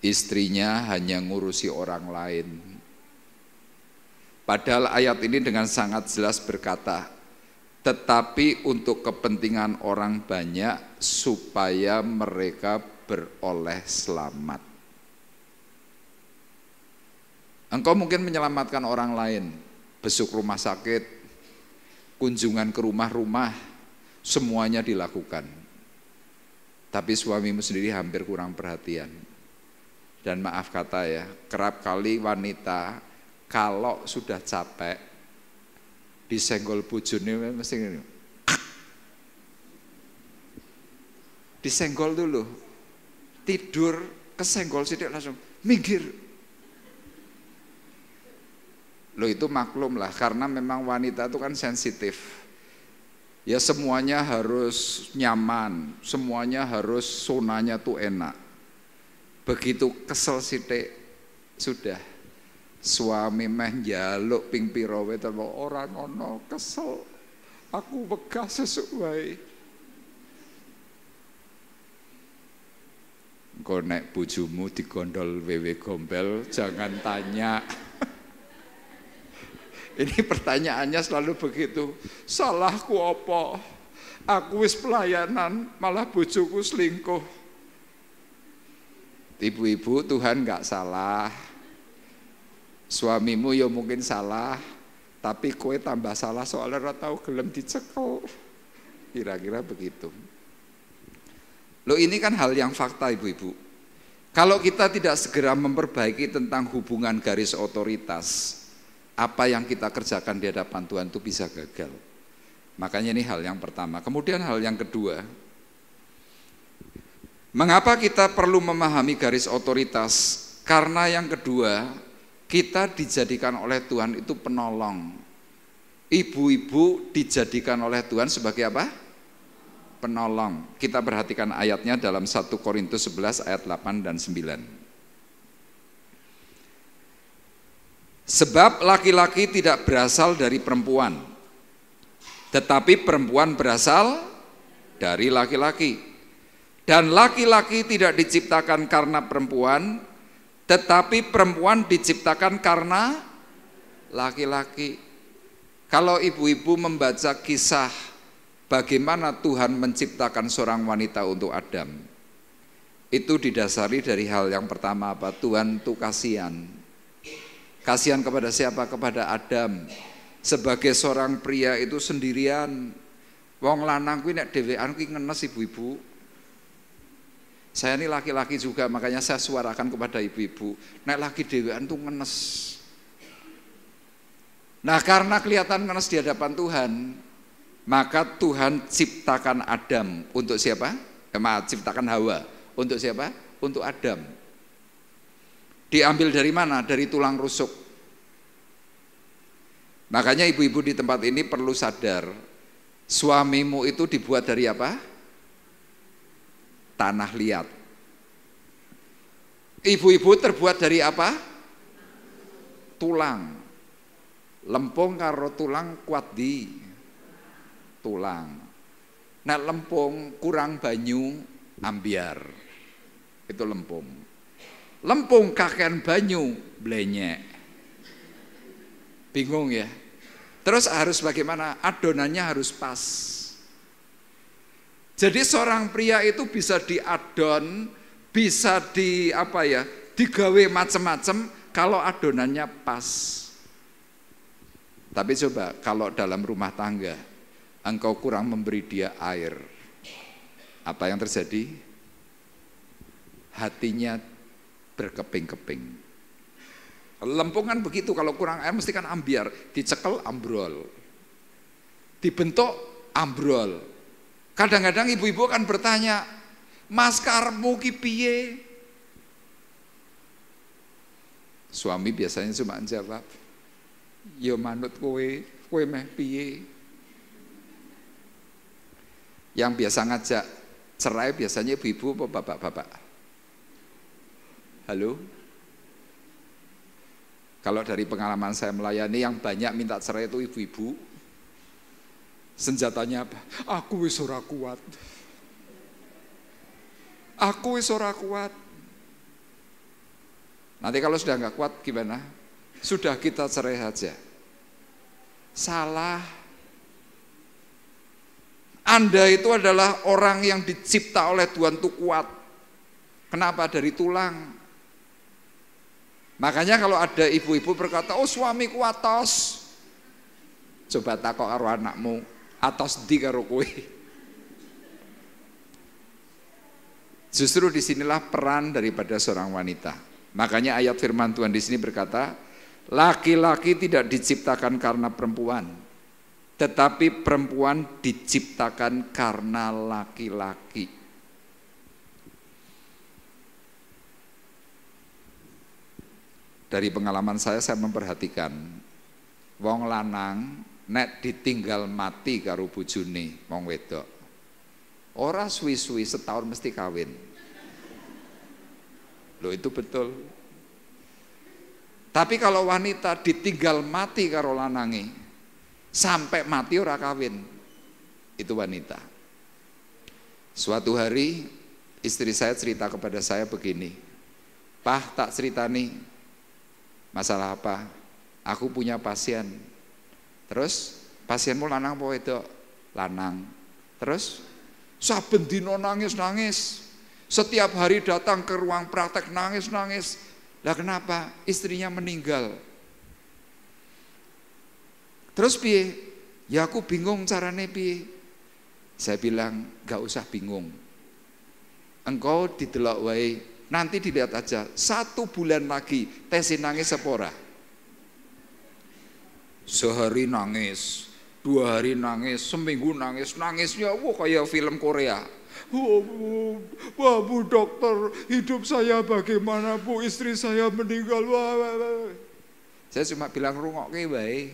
Istrinya hanya ngurusi orang lain. Padahal ayat ini dengan sangat jelas berkata, tetapi untuk kepentingan orang banyak supaya mereka beroleh selamat. Engkau mungkin menyelamatkan orang lain, besuk rumah sakit, kunjungan ke rumah-rumah, semuanya dilakukan. Tapi suamimu sendiri hampir kurang perhatian. Dan maaf kata ya, kerap kali wanita kalau sudah capek disenggol bojone mesti ngene. Disenggol dulu. Tidur kesenggol sithik langsung minggir. Loh, itu maklum lah, karena memang wanita itu kan sensitif. Ya semuanya harus nyaman, semuanya harus sonanya tuh enak. Begitu kesel sithik sudah suami meh njaluk ping pira wae ora ngono, kesel. Aku wegah sesuk wae. Engko nek bojomu digondol wewe gombel jangan tanya. Ini pertanyaannya selalu begitu. Salahku apa? Aku wis pelayanan malah bojoku selingkuh. Ibu-ibu, Tuhan enggak salah. Suamimu ya mungkin salah, tapi kowe tambah salah soalnya ora tau gelem dicekel. Kira-kira begitu. Loh, ini kan hal yang fakta, ibu-ibu. Kalau kita tidak segera memperbaiki tentang hubungan garis otoritas, apa yang kita kerjakan di hadapan Tuhan itu bisa gagal. Makanya ini hal yang pertama. Kemudian hal yang kedua, mengapa kita perlu memahami garis otoritas? Karena yang kedua, kita dijadikan oleh Tuhan itu penolong. Ibu-ibu dijadikan oleh Tuhan sebagai apa? Penolong. Kita perhatikan ayatnya dalam 1 Korintus 11 ayat 8 dan 9. Sebab laki-laki tidak berasal dari perempuan, tetapi perempuan berasal dari laki-laki. Dan laki-laki tidak diciptakan karena perempuan, tetapi perempuan diciptakan karena laki-laki. Kalau ibu-ibu membaca kisah bagaimana Tuhan menciptakan seorang wanita untuk Adam, itu didasari dari hal yang pertama apa? Tuhan itu kasihan. Kasihan kepada siapa? Kepada Adam. Sebagai seorang pria itu sendirian. Wong lanang kuwi nek dhewean kuwi ngenes, ibu-ibu. Saya ini laki-laki juga, makanya saya suarakan kepada ibu-ibu. Nek laki dhewean tuh ngenes. Nah, karena kelihatan ngenes di hadapan Tuhan, maka Tuhan ciptakan Adam untuk siapa? Ciptakan Hawa untuk siapa? Untuk Adam. Diambil dari mana? Dari tulang rusuk. Makanya ibu-ibu di tempat ini perlu sadar, suamimu itu dibuat dari apa? Tanah liat. Ibu-ibu terbuat dari apa? Tulang. Lempung karo tulang kuat di tulang. Nah, lempung kurang banyu ambiar. Itu lempung. Lempung kakean banyu blenyek. Bingung ya? Terus harus bagaimana? Adonannya harus pas. Jadi seorang pria itu bisa diadon bisa digawe macem-macem kalau adonannya pas. Tapi coba kalau dalam rumah tangga engkau kurang memberi dia air, apa yang terjadi? Hatinya berkeping-keping. Lempungan begitu, kalau kurang air mesti kan ambiar, dicekel ambrol, dibentuk ambrol. Kadang-kadang ibu-ibu kan bertanya, Mas karepmu ki piye? Suami biasanya cuma jawab, ya manut kowe meh piye. Yang biasa ngajak cerai biasanya ibu-ibu apa bapak-bapak? Halo? Kalau dari pengalaman saya melayani, yang banyak minta cerai itu ibu-ibu. Senjatanya apa? Aku wis ora kuat. Aku wis ora kuat. Nanti kalau sudah nggak kuat gimana? Sudah kita cerai saja. Salah. Anda itu adalah orang yang dicipta oleh Tuhan itu kuat. Kenapa? Dari tulang. Makanya kalau ada ibu-ibu berkata, oh suamiku atos, coba takok karo anakmu, atos di karo kowe. Justru disinilah peran daripada seorang wanita. Makanya ayat firman Tuhan di sini berkata, laki-laki tidak diciptakan karena perempuan, tetapi perempuan diciptakan karena laki-laki. Dari pengalaman saya memperhatikan wong lanang nek ditinggal mati karo bojone wong wedok, ora suwi-suwi setahun mesti kawin. Loh itu betul. Tapi kalau wanita ditinggal mati karo lanange sampai mati ora kawin, itu wanita. Suatu hari istri saya cerita kepada saya begini, "Pah, tak cerita nih, masalah apa? Aku punya pasien." Terus, pasienmu lanang apa wedok? Lanang. Terus, saben dino nangis-nangis. Setiap hari datang ke ruang praktek nangis-nangis. Lah kenapa? Istrinya meninggal. Terus piye? Ya aku bingung carane piye. Saya bilang, gak usah bingung. Engkau didelok wae. Nanti dilihat aja, 1 bulan lagi tesin nangis sepora. Sehari nangis, 2 hari nangis, seminggu nangis, nangisnya kayak film Korea. Wah bu dokter, hidup saya bagaimana bu, istri saya meninggal. Saya cuma bilang rungokke wae.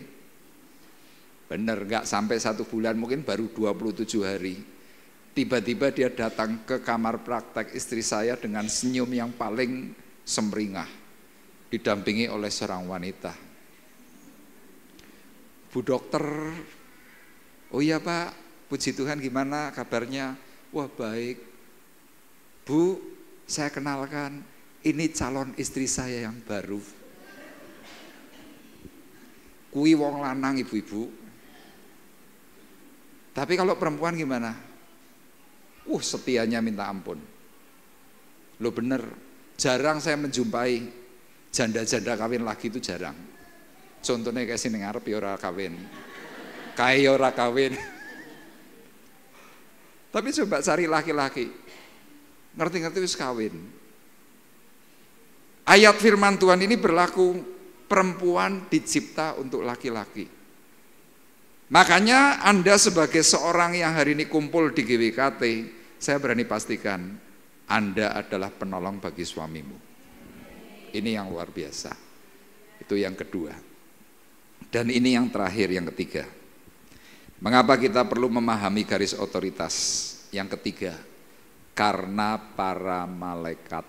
Bener, gak sampai 1 bulan, mungkin baru 27 hari. Tiba-tiba dia datang ke kamar praktek istri saya dengan senyum yang paling semringah, didampingi oleh seorang wanita. Bu dokter, oh iya pak, puji Tuhan gimana kabarnya? Wah baik. Bu, saya kenalkan, ini calon istri saya yang baru. Kui wong lanang ibu-ibu. Tapi kalau perempuan gimana? Setianya minta ampun. Loh bener, jarang saya menjumpai janda-janda kawin lagi, itu jarang. Contohnya kayak sini ngarep ya ora kawin, kaya ora kawin. Tapi coba cari laki-laki ngerti-ngerti wis kawin. Ayat firman Tuhan ini berlaku, perempuan dicipta untuk laki-laki. Makanya Anda sebagai seorang yang hari ini kumpul di GWKT, saya berani pastikan Anda adalah penolong bagi suamimu. Ini yang luar biasa. Itu yang kedua. Dan ini yang terakhir, yang ketiga. Mengapa kita perlu memahami garis otoritas? Yang ketiga, karena para malaikat.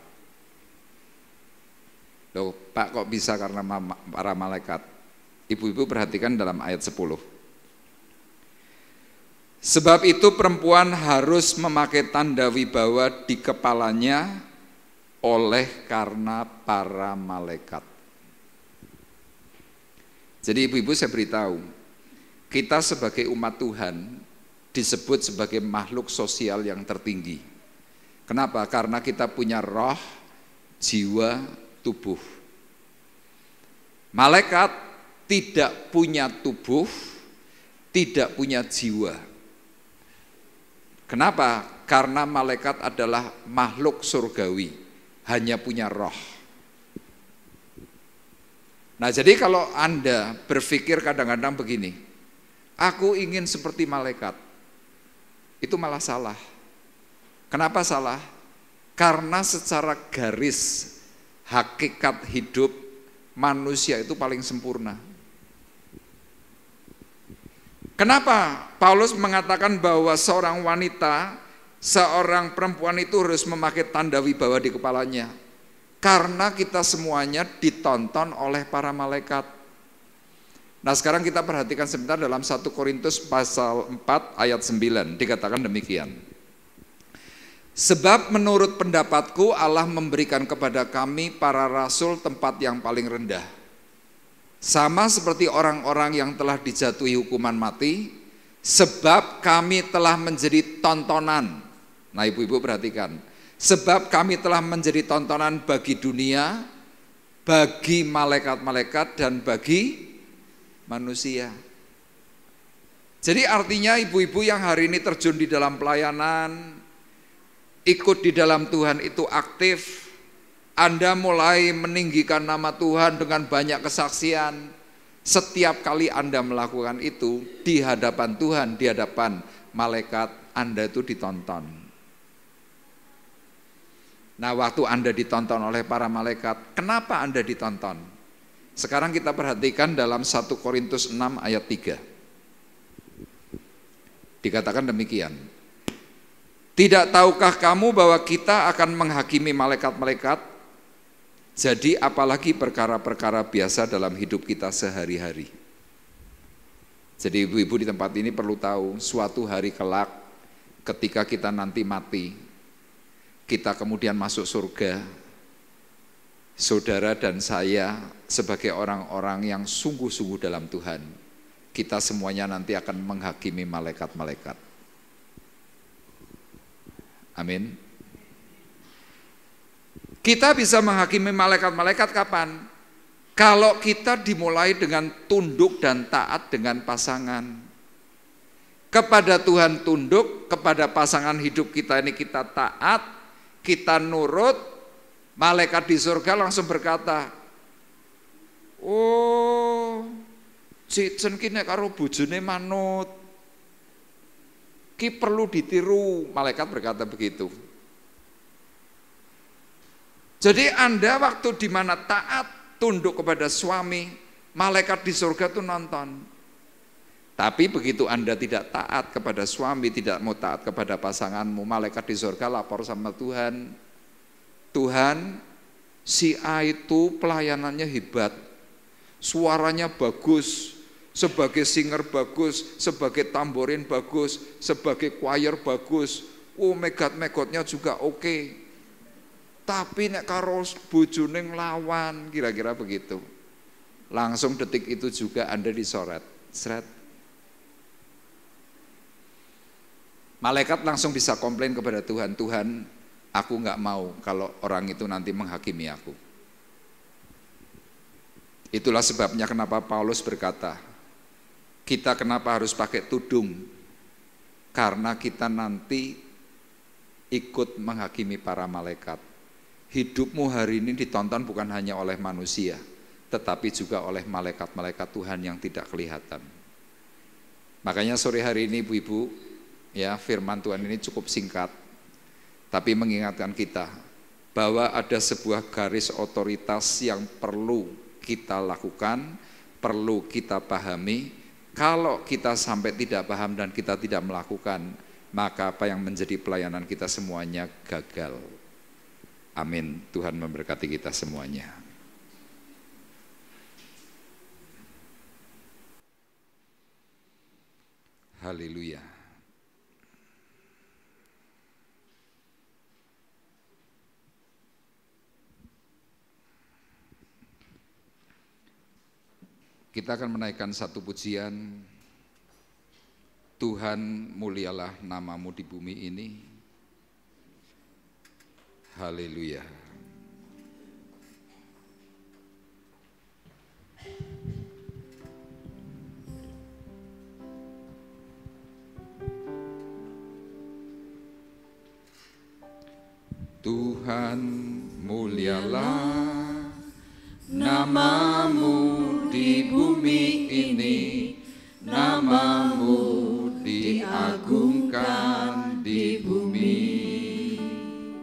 Loh, Pak kok bisa karena para malaikat? Ibu-ibu perhatikan dalam ayat 10. Sebab itu perempuan harus memakai tanda wibawa di kepalanya oleh karena para malaikat. Jadi ibu-ibu saya beritahu, kita sebagai umat Tuhan disebut sebagai makhluk sosial yang tertinggi. Kenapa? Karena kita punya roh, jiwa, tubuh. Malaikat tidak punya tubuh, tidak punya jiwa. Kenapa? Karena malaikat adalah makhluk surgawi, hanya punya roh. Nah, jadi kalau Anda berpikir kadang-kadang begini, aku ingin seperti malaikat, itu malah salah. Kenapa salah? Karena secara garis hakikat hidup manusia itu paling sempurna. Kenapa Paulus mengatakan bahwa seorang wanita, seorang perempuan itu harus memakai tanda wibawa di kepalanya? Karena kita semuanya ditonton oleh para malaikat. Nah, sekarang kita perhatikan sebentar dalam 1 Korintus pasal 4 ayat 9, dikatakan demikian. Sebab menurut pendapatku Allah memberikan kepada kami para rasul tempat yang paling rendah. Sama seperti orang-orang yang telah dijatuhi hukuman mati, sebab kami telah menjadi tontonan. Nah, ibu-ibu perhatikan, sebab kami telah menjadi tontonan bagi dunia, bagi malaikat-malaikat dan bagi manusia. Jadi artinya ibu-ibu yang hari ini terjun di dalam pelayanan, ikut di dalam Tuhan itu aktif, Anda mulai meninggikan nama Tuhan dengan banyak kesaksian. Setiap kali Anda melakukan itu di hadapan Tuhan, di hadapan malaikat, Anda itu ditonton. Nah, waktu Anda ditonton oleh para malaikat, kenapa Anda ditonton? Sekarang kita perhatikan dalam 1 Korintus 6 ayat 3. Dikatakan demikian. Tidak tahukah kamu bahwa kita akan menghakimi malaikat-malaikat? Jadi apalagi perkara-perkara biasa dalam hidup kita sehari-hari. Jadi ibu-ibu di tempat ini perlu tahu, suatu hari kelak ketika kita nanti mati, kita kemudian masuk surga, saudara dan saya sebagai orang-orang yang sungguh-sungguh dalam Tuhan, kita semuanya nanti akan menghakimi malaikat-malaikat. Amin. Kita bisa menghakimi malaikat-malaikat kapan? Kalau kita dimulai dengan tunduk dan taat dengan pasangan. Kepada Tuhan tunduk, kepada pasangan hidup kita ini kita taat, kita nurut, malaikat di surga langsung berkata, oh, Cicen ki nek karo bojone manut, ki perlu ditiru, malaikat berkata begitu. Jadi Anda waktu di mana taat, tunduk kepada suami, malaikat di surga itu nonton. Tapi begitu Anda tidak taat kepada suami, tidak mau taat kepada pasanganmu, malaikat di surga lapor sama Tuhan. Tuhan, si A itu pelayanannya hebat, suaranya bagus, sebagai singer bagus, sebagai tamborin bagus, sebagai choir bagus, megat-megotnya juga oke. Tapi nek karo bojone nglawan, kira-kira begitu. Langsung detik itu juga Anda disoret, seret. Malaikat langsung bisa komplain kepada Tuhan, Tuhan, aku nggak mau kalau orang itu nanti menghakimi aku. Itulah sebabnya kenapa Paulus berkata, kita kenapa harus pakai tudung? Karena kita nanti ikut menghakimi para malaikat. Hidupmu hari ini ditonton bukan hanya oleh manusia, tetapi juga oleh malaikat-malaikat Tuhan yang tidak kelihatan. Makanya sore hari ini ibu-ibu, ya firman Tuhan ini cukup singkat, tapi mengingatkan kita bahwa ada sebuah garis otoritas yang perlu kita lakukan, perlu kita pahami. Kalau kita sampai tidak paham dan kita tidak melakukan, maka apa yang menjadi pelayanan kita semuanya gagal. Amin. Tuhan memberkati kita semuanya. Haleluya. Kita akan menaikkan satu pujian. Tuhan, mulialah namamu di bumi ini. Haleluya. Tuhan, mulialah namamu di bumi ini, namamu diagungkan di bumi.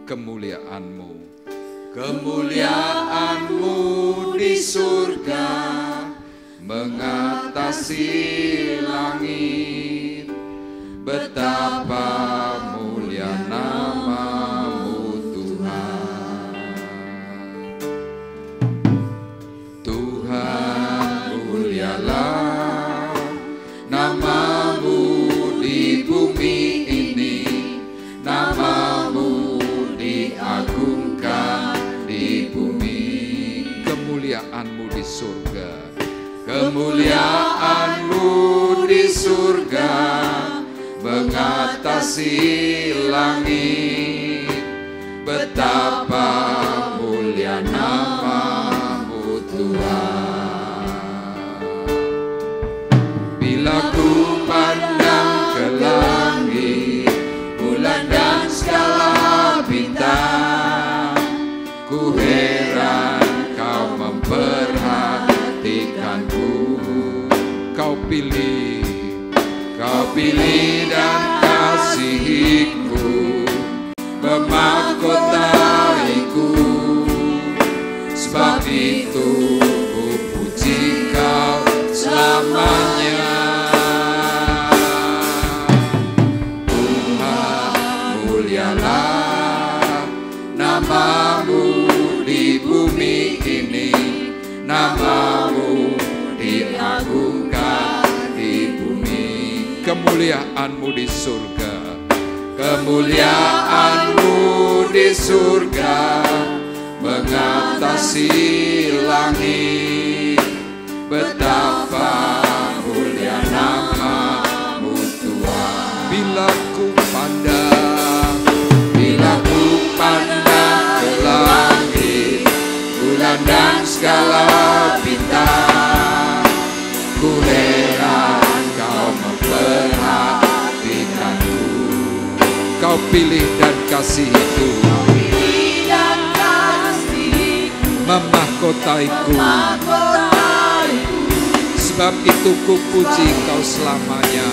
Kemuliaanmu, kemuliaanmu di surga mengatasi langit. Betapa mulia namamu Tuhan. Tuhan, mulialah namamu di bumi ini, namamu diagungkan di bumi. Kemuliaanmu di surga, kemuliaanmu di surga mengatasi langit. Betapa mulia namamu Tuhan. Bila ku pandang ke langit, bulan dan segala bintang, ku heran kau memperhatikanku. Kau pilih dan kasihiku, memahkotaiku. Sebab itu ku puji kau selamanya. Tuhan, mulialah namamu di bumi ini, namamu diagungkan di bumi. Kemuliaanmu di surga, kemuliaanmu di surga mengatasi langit. Betapa mulia namamu Tuhan. Bila ku pandang ke langit, bulan dan segala bintang, ku heran kau memperhatikanku. Kau pilih dan kasihiku, memahkotaiku. Sebab itu ku puji kau selamanya.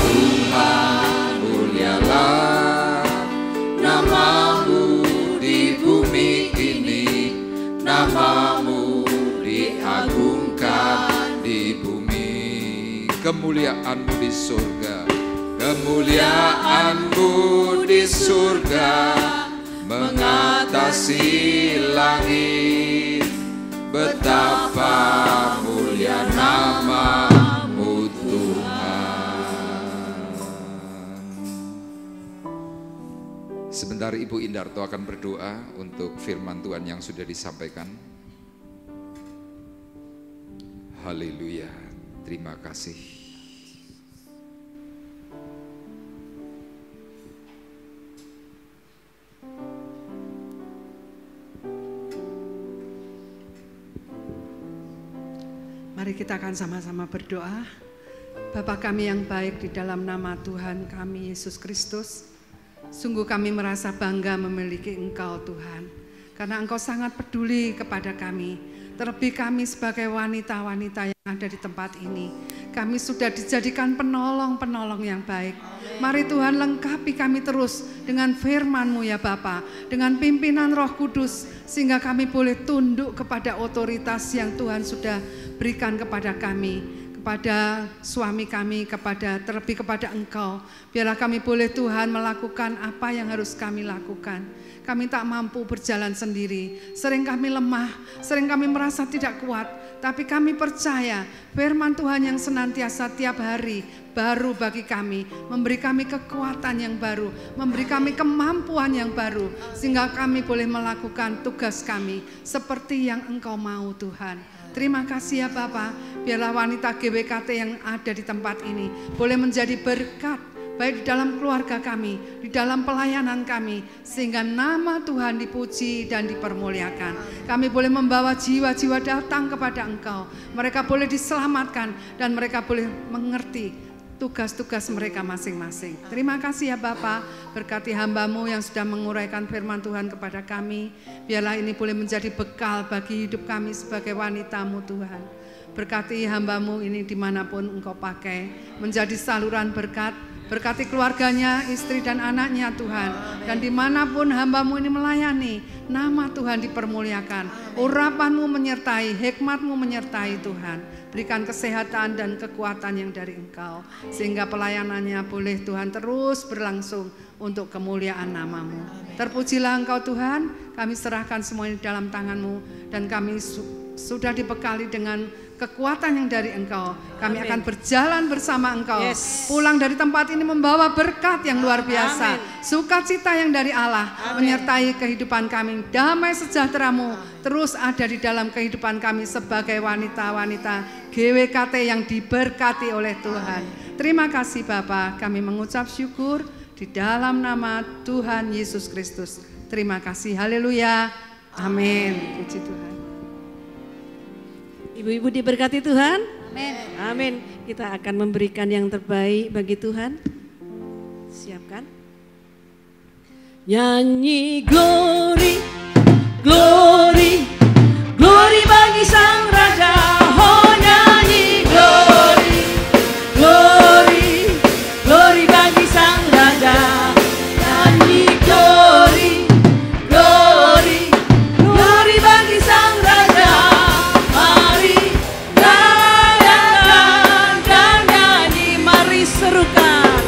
Tuhan, mulialah namamu di bumi ini, namamu diagungkan di bumi. Kemuliaanmu di surga, kemuliaanmu di surga mengatasi langit. Betapa mulia namamu Tuhan. Sebentar Ibu Indarto akan berdoa untuk firman Tuhan yang sudah disampaikan. Haleluya, terima kasih.
Mari kita akan sama-sama berdoa. Bapa kami yang baik, di dalam nama Tuhan kami Yesus Kristus, sungguh kami merasa bangga memiliki Engkau Tuhan, karena Engkau sangat peduli kepada kami. Terlebih kami sebagai wanita-wanita yang ada di tempat ini, kami sudah dijadikan penolong-penolong yang baik. Mari Tuhan lengkapi kami terus dengan firman-Mu ya Bapa, dengan pimpinan Roh Kudus, sehingga kami boleh tunduk kepada otoritas yang Tuhan sudah berikan kepada kami, kepada suami kami, terlebih kepada Engkau. Biarlah kami boleh Tuhan melakukan apa yang harus kami lakukan. Kami tak mampu berjalan sendiri, sering kami lemah, sering kami merasa tidak kuat, tapi kami percaya firman Tuhan yang senantiasa tiap hari baru bagi kami, memberi kami kekuatan yang baru, memberi kami kemampuan yang baru, sehingga kami boleh melakukan tugas kami seperti yang Engkau mau Tuhan. Terima kasih ya Bapa, biarlah wanita GWKT yang ada di tempat ini boleh menjadi berkat, baik di dalam keluarga kami, di dalam pelayanan kami, sehingga nama Tuhan dipuji dan dipermuliakan. Kami boleh membawa jiwa-jiwa datang kepada Engkau. Mereka boleh diselamatkan dan mereka boleh mengerti tugas-tugas mereka masing-masing. Terima kasih ya Bapa, berkati hamba-Mu yang sudah menguraikan firman Tuhan kepada kami. Biarlah ini boleh menjadi bekal bagi hidup kami sebagai wanita-Mu Tuhan. Berkati hamba-Mu ini dimanapun Engkau pakai, menjadi saluran berkat. Berkati keluarganya, istri dan anaknya Tuhan. Dan dimanapun hamba-Mu ini melayani, nama Tuhan dipermuliakan. Urapan-Mu menyertai, hikmat-Mu menyertai Tuhan. Berikan kesehatan dan kekuatan yang dari Engkau. Sehingga pelayanannya boleh Tuhan terus berlangsung untuk kemuliaan nama-Mu. Terpujilah Engkau Tuhan, kami serahkan semuanya dalam tangan-Mu. Dan kami sudah dibekali dengan kekuatan yang dari Engkau. Kami akan berjalan bersama Engkau. Pulang dari tempat ini membawa berkat yang luar biasa. Sukacita yang dari Allah menyertai kehidupan kami. Damai sejahtera-Mu terus ada di dalam kehidupan kami sebagai wanita-wanita GWKT yang diberkati oleh Tuhan. Terima kasih Bapa, kami mengucap syukur di dalam nama Tuhan Yesus Kristus. Terima kasih. Haleluya. Amin. Puji Tuhan.
Ibu-ibu diberkati Tuhan.
Amin.
Amin. Kita akan memberikan yang terbaik bagi Tuhan. Siapkan. Nyanyi glory, glory, glory bagi Sang Raja. Oh nyanyi glory, glory, glory bagi Sang Raja. Nyanyi glory, glory, glory bagi Sang Raja. Serukan,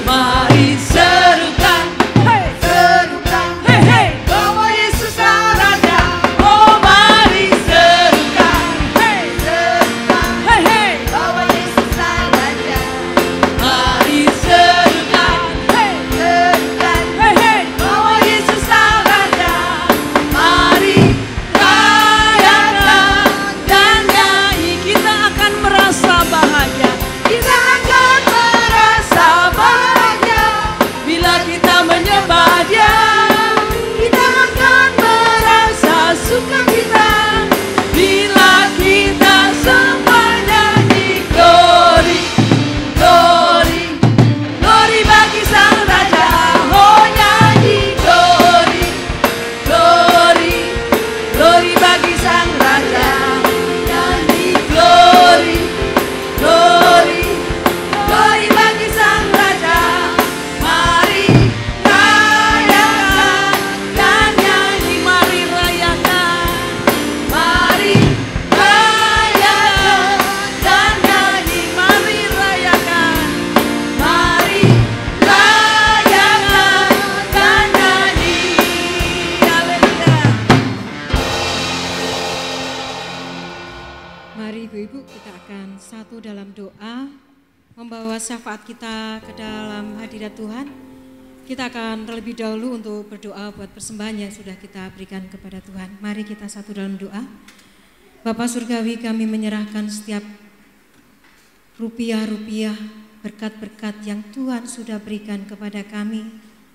mari serukan, hey, serukan, hey, hey, bahwa Yesus Sang Raja. Oh mari serukan, hey, serukan, hey, hey, bahwa Yesus Sang Raja. Mari serukan, hey, serukan, hey, hey, bahwa Yesus Sang Raja. Mari rayakan dan nyanyi, kita akan merasa bahagia. Kita akan merasa bahagia bila kita menyembah Dia. Kita akan merasa sukacita bila kita semua nyanyi glory, glory, glory bagi Sang Raja. Oh nyanyi glory, glory, glory bagi Sang Raja. Nyanyi glory, glory, glory bagi Sang Raja. Mari rayakan dan nyanyi, mari rayakan. Mari rayakan dan nyanyi, mari rayakan. Mari rayakan dan nyanyi. Haleluya.
Mari ibu-ibu kita akan satu dalam doa, membawa syafaat kita ke dalam hadirat Tuhan. Kita akan terlebih dahulu untuk berdoa buat persembahan yang sudah kita berikan kepada Tuhan. Mari kita satu dalam doa. Bapa Surgawi, kami menyerahkan setiap rupiah-rupiah, berkat-berkat yang Tuhan sudah berikan kepada kami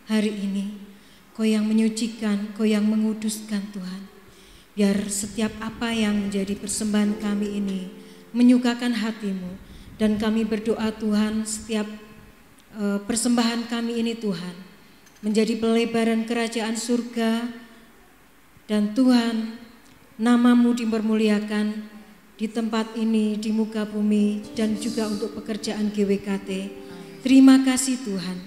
hari ini. Kau yang menyucikan, Kau yang menguduskan Tuhan. Biar setiap apa yang menjadi persembahan kami ini menyukakan hati-Mu. Dan kami berdoa Tuhan, setiap persembahan kami ini Tuhan menjadi pelebaran kerajaan surga. Dan Tuhan, nama-Mu dipermuliakan di tempat ini, di muka bumi, dan juga untuk pekerjaan GWKT. Terima kasih Tuhan.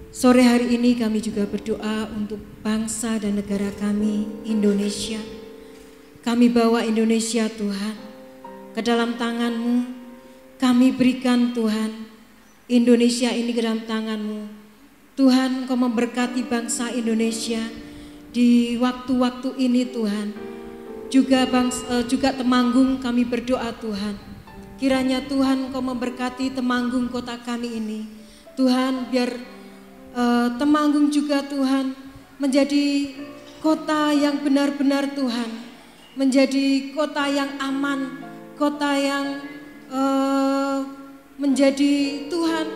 Sore hari ini kami juga berdoa untuk bangsa dan negara kami, Indonesia. Kami bawa Indonesia Tuhan ke dalam tangan-Mu. Kami berikan Tuhan Indonesia ini ke dalam tangan-Mu. Tuhan, Engkau memberkati bangsa Indonesia di waktu-waktu ini Tuhan. Juga Temanggung kami berdoa Tuhan. Kiranya Tuhan Engkau memberkati Temanggung kota kami ini. Tuhan, biar Temanggung juga Tuhan menjadi kota yang benar-benar Tuhan menjadi kota yang aman, kota yang menjadi Tuhan,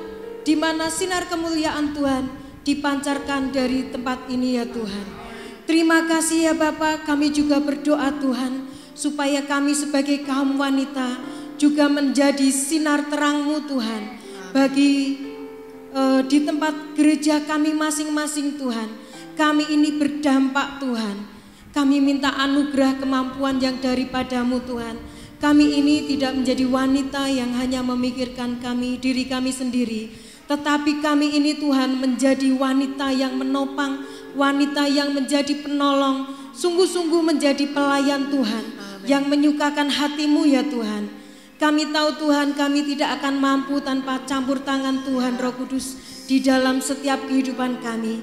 di mana sinar kemuliaan Tuhan dipancarkan dari tempat ini ya Tuhan. Terima kasih ya Bapa, kami juga berdoa Tuhan, supaya kami sebagai kaum wanita juga menjadi sinar terang-Mu Tuhan, bagi di tempat gereja kami masing-masing Tuhan. Kami ini berdampak Tuhan. Kami minta anugerah kemampuan yang daripada-Mu Tuhan. Kami ini tidak menjadi wanita yang hanya memikirkan diri kami sendiri, tetapi kami ini Tuhan menjadi wanita yang menopang, wanita yang menjadi penolong, sungguh-sungguh menjadi pelayan Tuhan, yang menyukakan hati-Mu ya Tuhan. Kami tahu Tuhan, kami tidak akan mampu tanpa campur tangan Tuhan Roh Kudus di dalam setiap kehidupan kami.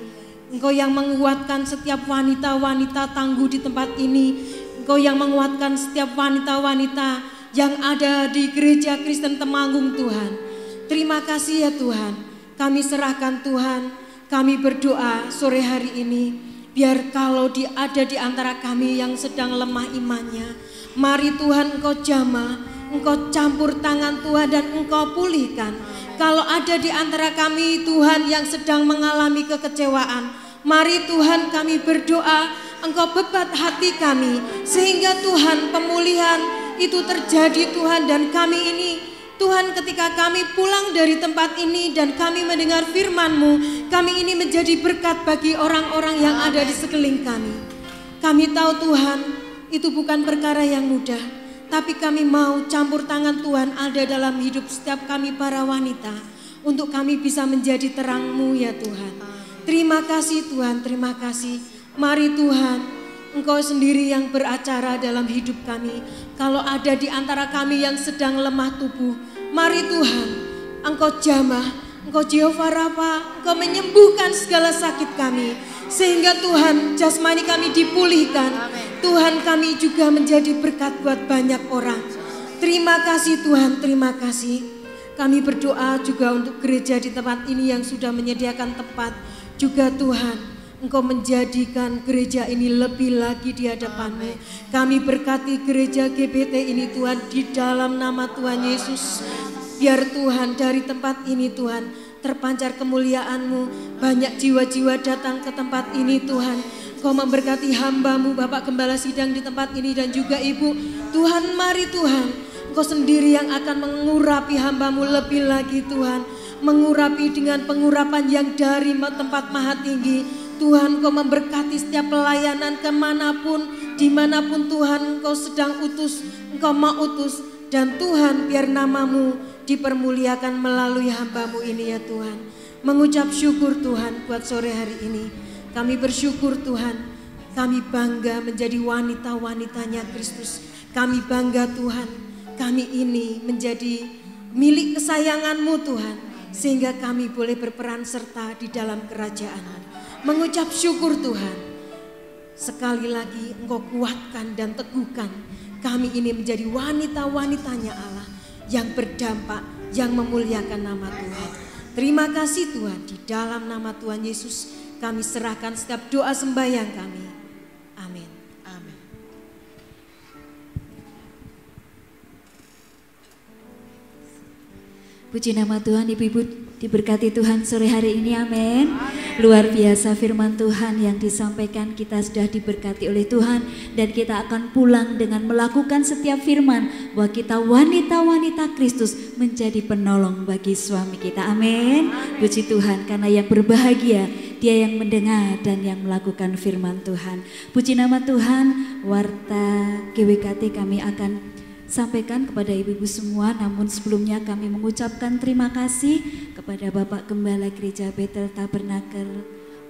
Engkau yang menguatkan setiap wanita-wanita tangguh di tempat ini. Engkau yang menguatkan setiap wanita-wanita yang ada di gereja Kristen Temanggung Tuhan. Terima kasih ya Tuhan. Kami serahkan Tuhan. Kami berdoa sore hari ini, biar kalau ada di antara kami yang sedang lemah imannya, mari Tuhan Engkau jamah, Engkau campur tangan Tuhan dan Engkau pulihkan. Kalau ada di antara kami Tuhan yang sedang mengalami kekecewaan, mari Tuhan kami berdoa, Engkau bebat hati kami, sehingga Tuhan pemulihan itu terjadi Tuhan. Dan kami ini Tuhan, ketika kami pulang dari tempat ini dan kami mendengar firman-Mu, kami ini menjadi berkat bagi orang-orang yang ada di sekeliling kami. Kami tahu Tuhan, itu bukan perkara yang mudah, tapi kami mau campur tangan Tuhan ada dalam hidup setiap kami para wanita, untuk kami bisa menjadi terang-Mu ya Tuhan. Terima kasih Tuhan, terima kasih. Mari Tuhan, Engkau sendiri yang beracara dalam hidup kami. Kalau ada di antara kami yang sedang lemah tubuh, mari Tuhan, Engkau jamah, Engkau Jehovah Rafa, Engkau menyembuhkan segala sakit kami. Sehingga Tuhan, jasmani kami dipulihkan. Tuhan, kami juga menjadi berkat buat banyak orang. Terima kasih Tuhan, terima kasih. Kami berdoa juga untuk gereja di tempat ini yang sudah menyediakan tempat. Juga Tuhan, Engkau menjadikan gereja ini lebih lagi di hadapan-Mu. Kami berkati gereja GBT ini Tuhan, di dalam nama Tuhan Yesus. Biar Tuhan dari tempat ini Tuhan terpancar kemuliaan-Mu. Banyak jiwa-jiwa datang ke tempat ini Tuhan. Engkau memberkati hamba-Mu Bapak Gembala Sidang di tempat ini dan juga Ibu. Tuhan, mari Tuhan, Engkau sendiri yang akan mengurapi hamba-Mu lebih lagi Tuhan. Mengurapi dengan pengurapan yang dari tempat maha tinggi. Tuhan, Engkau memberkati setiap pelayanan kemanapun, dimanapun Tuhan Engkau sedang utus, Engkau mau utus. Dan Tuhan, biar nama-Mu dipermuliakan melalui hamba-Mu ini ya Tuhan. Mengucap syukur Tuhan buat sore hari ini. Kami bersyukur Tuhan, kami bangga menjadi wanita-wanitanya Kristus. Kami bangga Tuhan, kami ini menjadi milik kesayangan-Mu Tuhan. Sehingga kami boleh berperan serta di dalam kerajaan. Mengucap syukur Tuhan, sekali lagi Engkau kuatkan dan teguhkan kami ini menjadi wanita-wanitanya Allah yang berdampak, yang memuliakan nama Tuhan. Terima kasih Tuhan, di dalam nama Tuhan Yesus kami serahkan setiap doa sembahyang kami. Amin.
Amin.
Puji nama Tuhan, Ibu-ibu diberkati Tuhan sore hari ini, amin. Luar biasa firman Tuhan yang disampaikan, kita sudah diberkati oleh Tuhan. Dan kita akan pulang dengan melakukan setiap firman, bahwa kita wanita-wanita Kristus menjadi penolong bagi suami kita, amin. Puji Tuhan, karena yang berbahagia dia yang mendengar dan yang melakukan firman Tuhan. Puji nama Tuhan. Warta GWKT kami akan sampaikan kepada ibu-ibu semua, namun sebelumnya kami mengucapkan terima kasih kepada Bapak Gembala Gereja Bethel Tabernakel,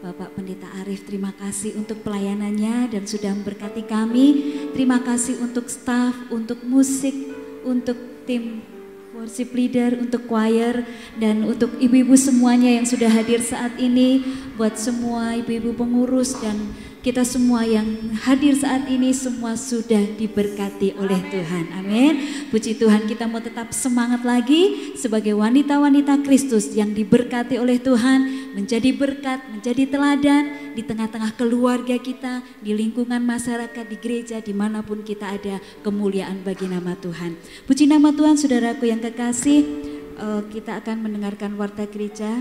Bapak Pendeta Arif. Terima kasih untuk pelayanannya dan sudah memberkati kami. Terima kasih untuk staf, untuk musik, untuk tim worship leader, untuk choir, dan untuk ibu-ibu semuanya yang sudah hadir saat ini. Buat semua ibu-ibu pengurus dan kita semua yang hadir saat ini, semua sudah diberkati oleh Tuhan. Amin. Puji Tuhan, kita mau tetap semangat lagi sebagai wanita-wanita Kristus yang diberkati oleh Tuhan. menjadi berkat, menjadi teladan di tengah-tengah keluarga kita, di lingkungan masyarakat, di gereja, dimanapun kita ada. Kemuliaan bagi nama Tuhan. Puji nama Tuhan, saudaraku yang kekasih. Kita akan mendengarkan warta gereja.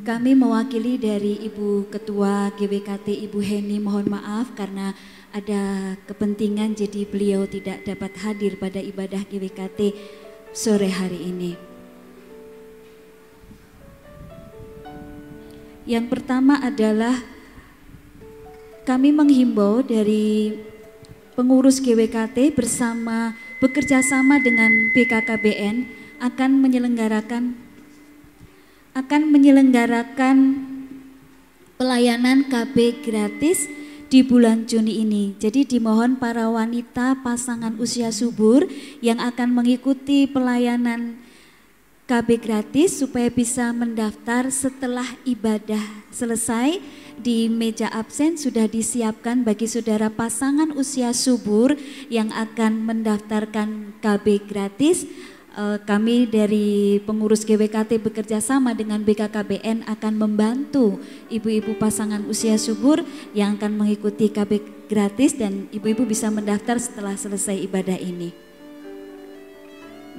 Kami mewakili dari Ibu Ketua GWKT, Ibu Heni, mohon maaf karena ada kepentingan jadi beliau tidak dapat hadir pada ibadah GWKT sore hari ini. Yang pertama adalah kami menghimbau dari pengurus GWKT bekerja sama dengan BKKBN akan menyelenggarakan pelayanan KB gratis di bulan Juni ini. Jadi dimohon para wanita pasangan usia subur yang akan mengikuti pelayanan KB gratis supaya bisa mendaftar setelah ibadah selesai. Di meja absen sudah disiapkan bagi saudara pasangan usia subur yang akan mendaftarkan KB gratis. Kami dari pengurus GWKT bekerja sama dengan BKKBN akan membantu ibu-ibu pasangan usia subur yang akan mengikuti KB gratis dan ibu-ibu bisa mendaftar setelah selesai ibadah ini.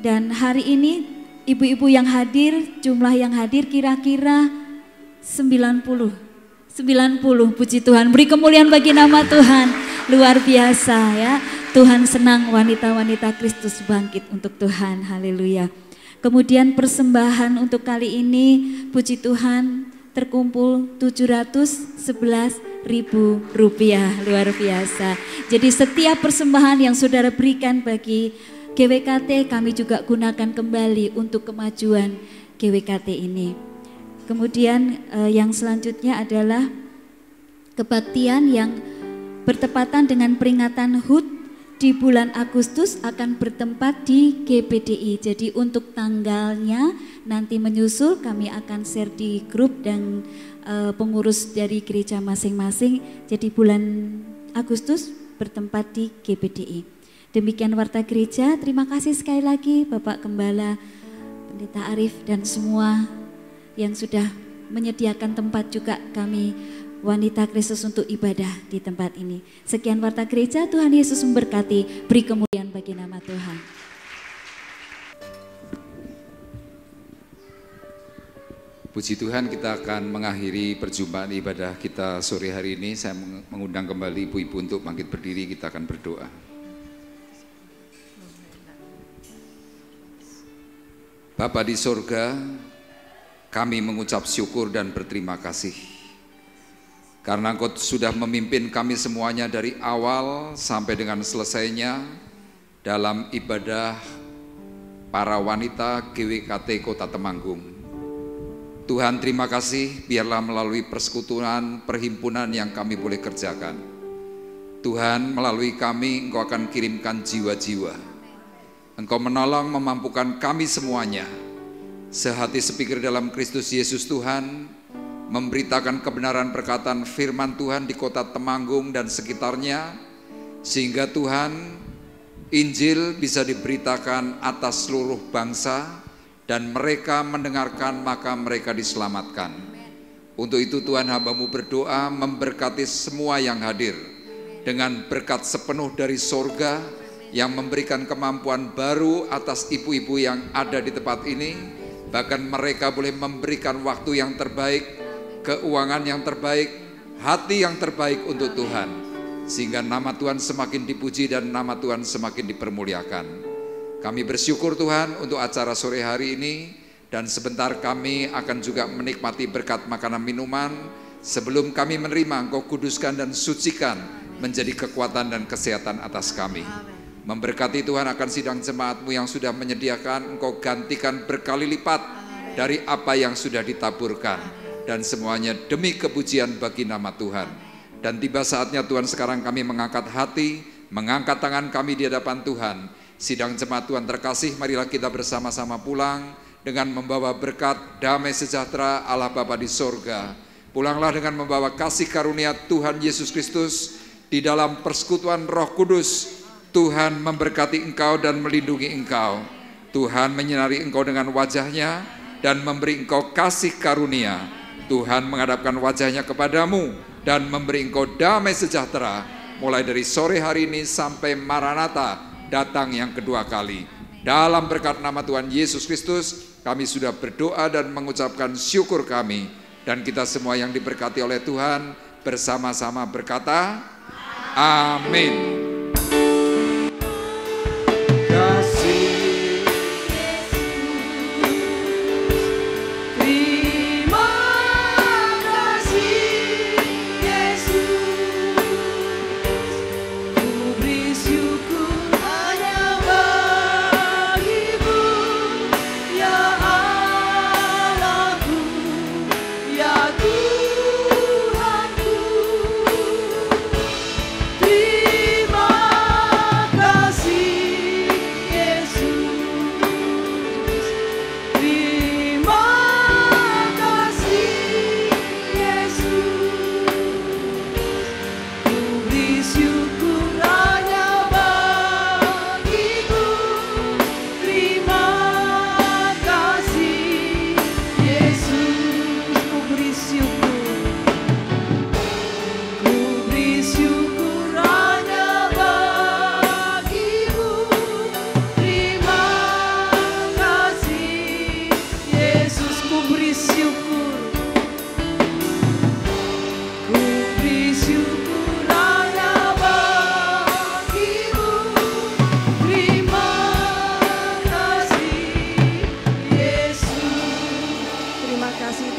Dan hari ini ibu-ibu yang hadir, jumlah yang hadir kira-kira 90, puji Tuhan. Beri kemuliaan bagi nama Tuhan, luar biasa ya. Tuhan senang wanita-wanita Kristus bangkit untuk Tuhan, haleluya. Kemudian persembahan untuk kali ini, puji Tuhan, terkumpul Rp711.000, luar biasa. Jadi setiap persembahan yang saudara berikan bagi GWKT, kami juga gunakan kembali untuk kemajuan GWKT ini. Kemudian yang selanjutnya adalah kebaktian yang bertepatan dengan peringatan HUT di bulan Agustus akan bertempat di GPDI. Jadi untuk tanggalnya nanti menyusul, kami akan share di grup dan pengurus dari gereja masing-masing. Jadi bulan Agustus bertempat di GPDI. Demikian warta gereja. Terima kasih sekali lagi Bapak Gembala, Pendeta Arif dan semua yang sudah menyediakan tempat juga kami wanita Kristus untuk ibadah di tempat ini. Sekian warta gereja, Tuhan Yesus memberkati. Beri kemuliaan bagi nama Tuhan.
Puji Tuhan, kita akan mengakhiri perjumpaan ibadah kita sore hari ini. Saya mengundang kembali ibu-ibu untuk bangkit berdiri, kita akan berdoa. Bapa di sorga, kami mengucap syukur dan berterima kasih karena Engkau sudah memimpin kami semuanya dari awal sampai dengan selesainya dalam ibadah para wanita GWKT Kota Temanggung. Tuhan, terima kasih, biarlah melalui persekutuan perhimpunan yang kami boleh kerjakan, Tuhan, melalui kami Engkau akan kirimkan jiwa-jiwa. Engkau menolong memampukan kami semuanya sehati sepikir dalam Kristus Yesus Tuhan, memberitakan kebenaran perkataan firman Tuhan di Kota Temanggung dan sekitarnya, sehingga Tuhan, Injil bisa diberitakan atas seluruh bangsa dan mereka mendengarkan maka mereka diselamatkan. Untuk itu Tuhan, hamba-Mu berdoa memberkati semua yang hadir dengan berkat sepenuh dari sorga yang memberikan kemampuan baru atas ibu-ibu yang ada di tempat ini. Bahkan mereka boleh memberikan waktu yang terbaik, keuangan yang terbaik, hati yang terbaik untuk Tuhan, sehingga nama Tuhan semakin dipuji dan nama Tuhan semakin dipermuliakan. Kami bersyukur Tuhan untuk acara sore hari ini, dan sebentar kami akan juga menikmati berkat makanan minuman. Sebelum kami menerima, Engkau kuduskan dan sucikan menjadi kekuatan dan kesehatan atas kami. Memberkati Tuhan akan sidang jemaat-Mu yang sudah menyediakan, Engkau gantikan berkali lipat dari apa yang sudah ditaburkan, dan semuanya demi kepujian bagi nama Tuhan. Dan tiba saatnya Tuhan, sekarang kami mengangkat hati, mengangkat tangan kami di hadapan Tuhan. Sidang jemaat Tuhan terkasih, marilah kita bersama-sama pulang dengan membawa berkat damai sejahtera Allah Bapa di sorga. Pulanglah dengan membawa kasih karunia Tuhan Yesus Kristus di dalam persekutuan Roh Kudus. Tuhan memberkati engkau dan melindungi engkau. Tuhan menyinari engkau dengan wajahnya dan memberi engkau kasih karunia. Tuhan menghadapkan wajahnya kepadamu dan memberi engkau damai sejahtera, mulai dari sore hari ini sampai Maranatha datang yang kedua kali. Dalam berkat nama Tuhan Yesus Kristus, kami sudah berdoa dan mengucapkan syukur kami. Dan kita semua yang diberkati oleh Tuhan bersama-sama berkata, amin.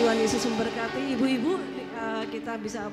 Tuhan Yesus memberkati. Ibu-ibu kita bisa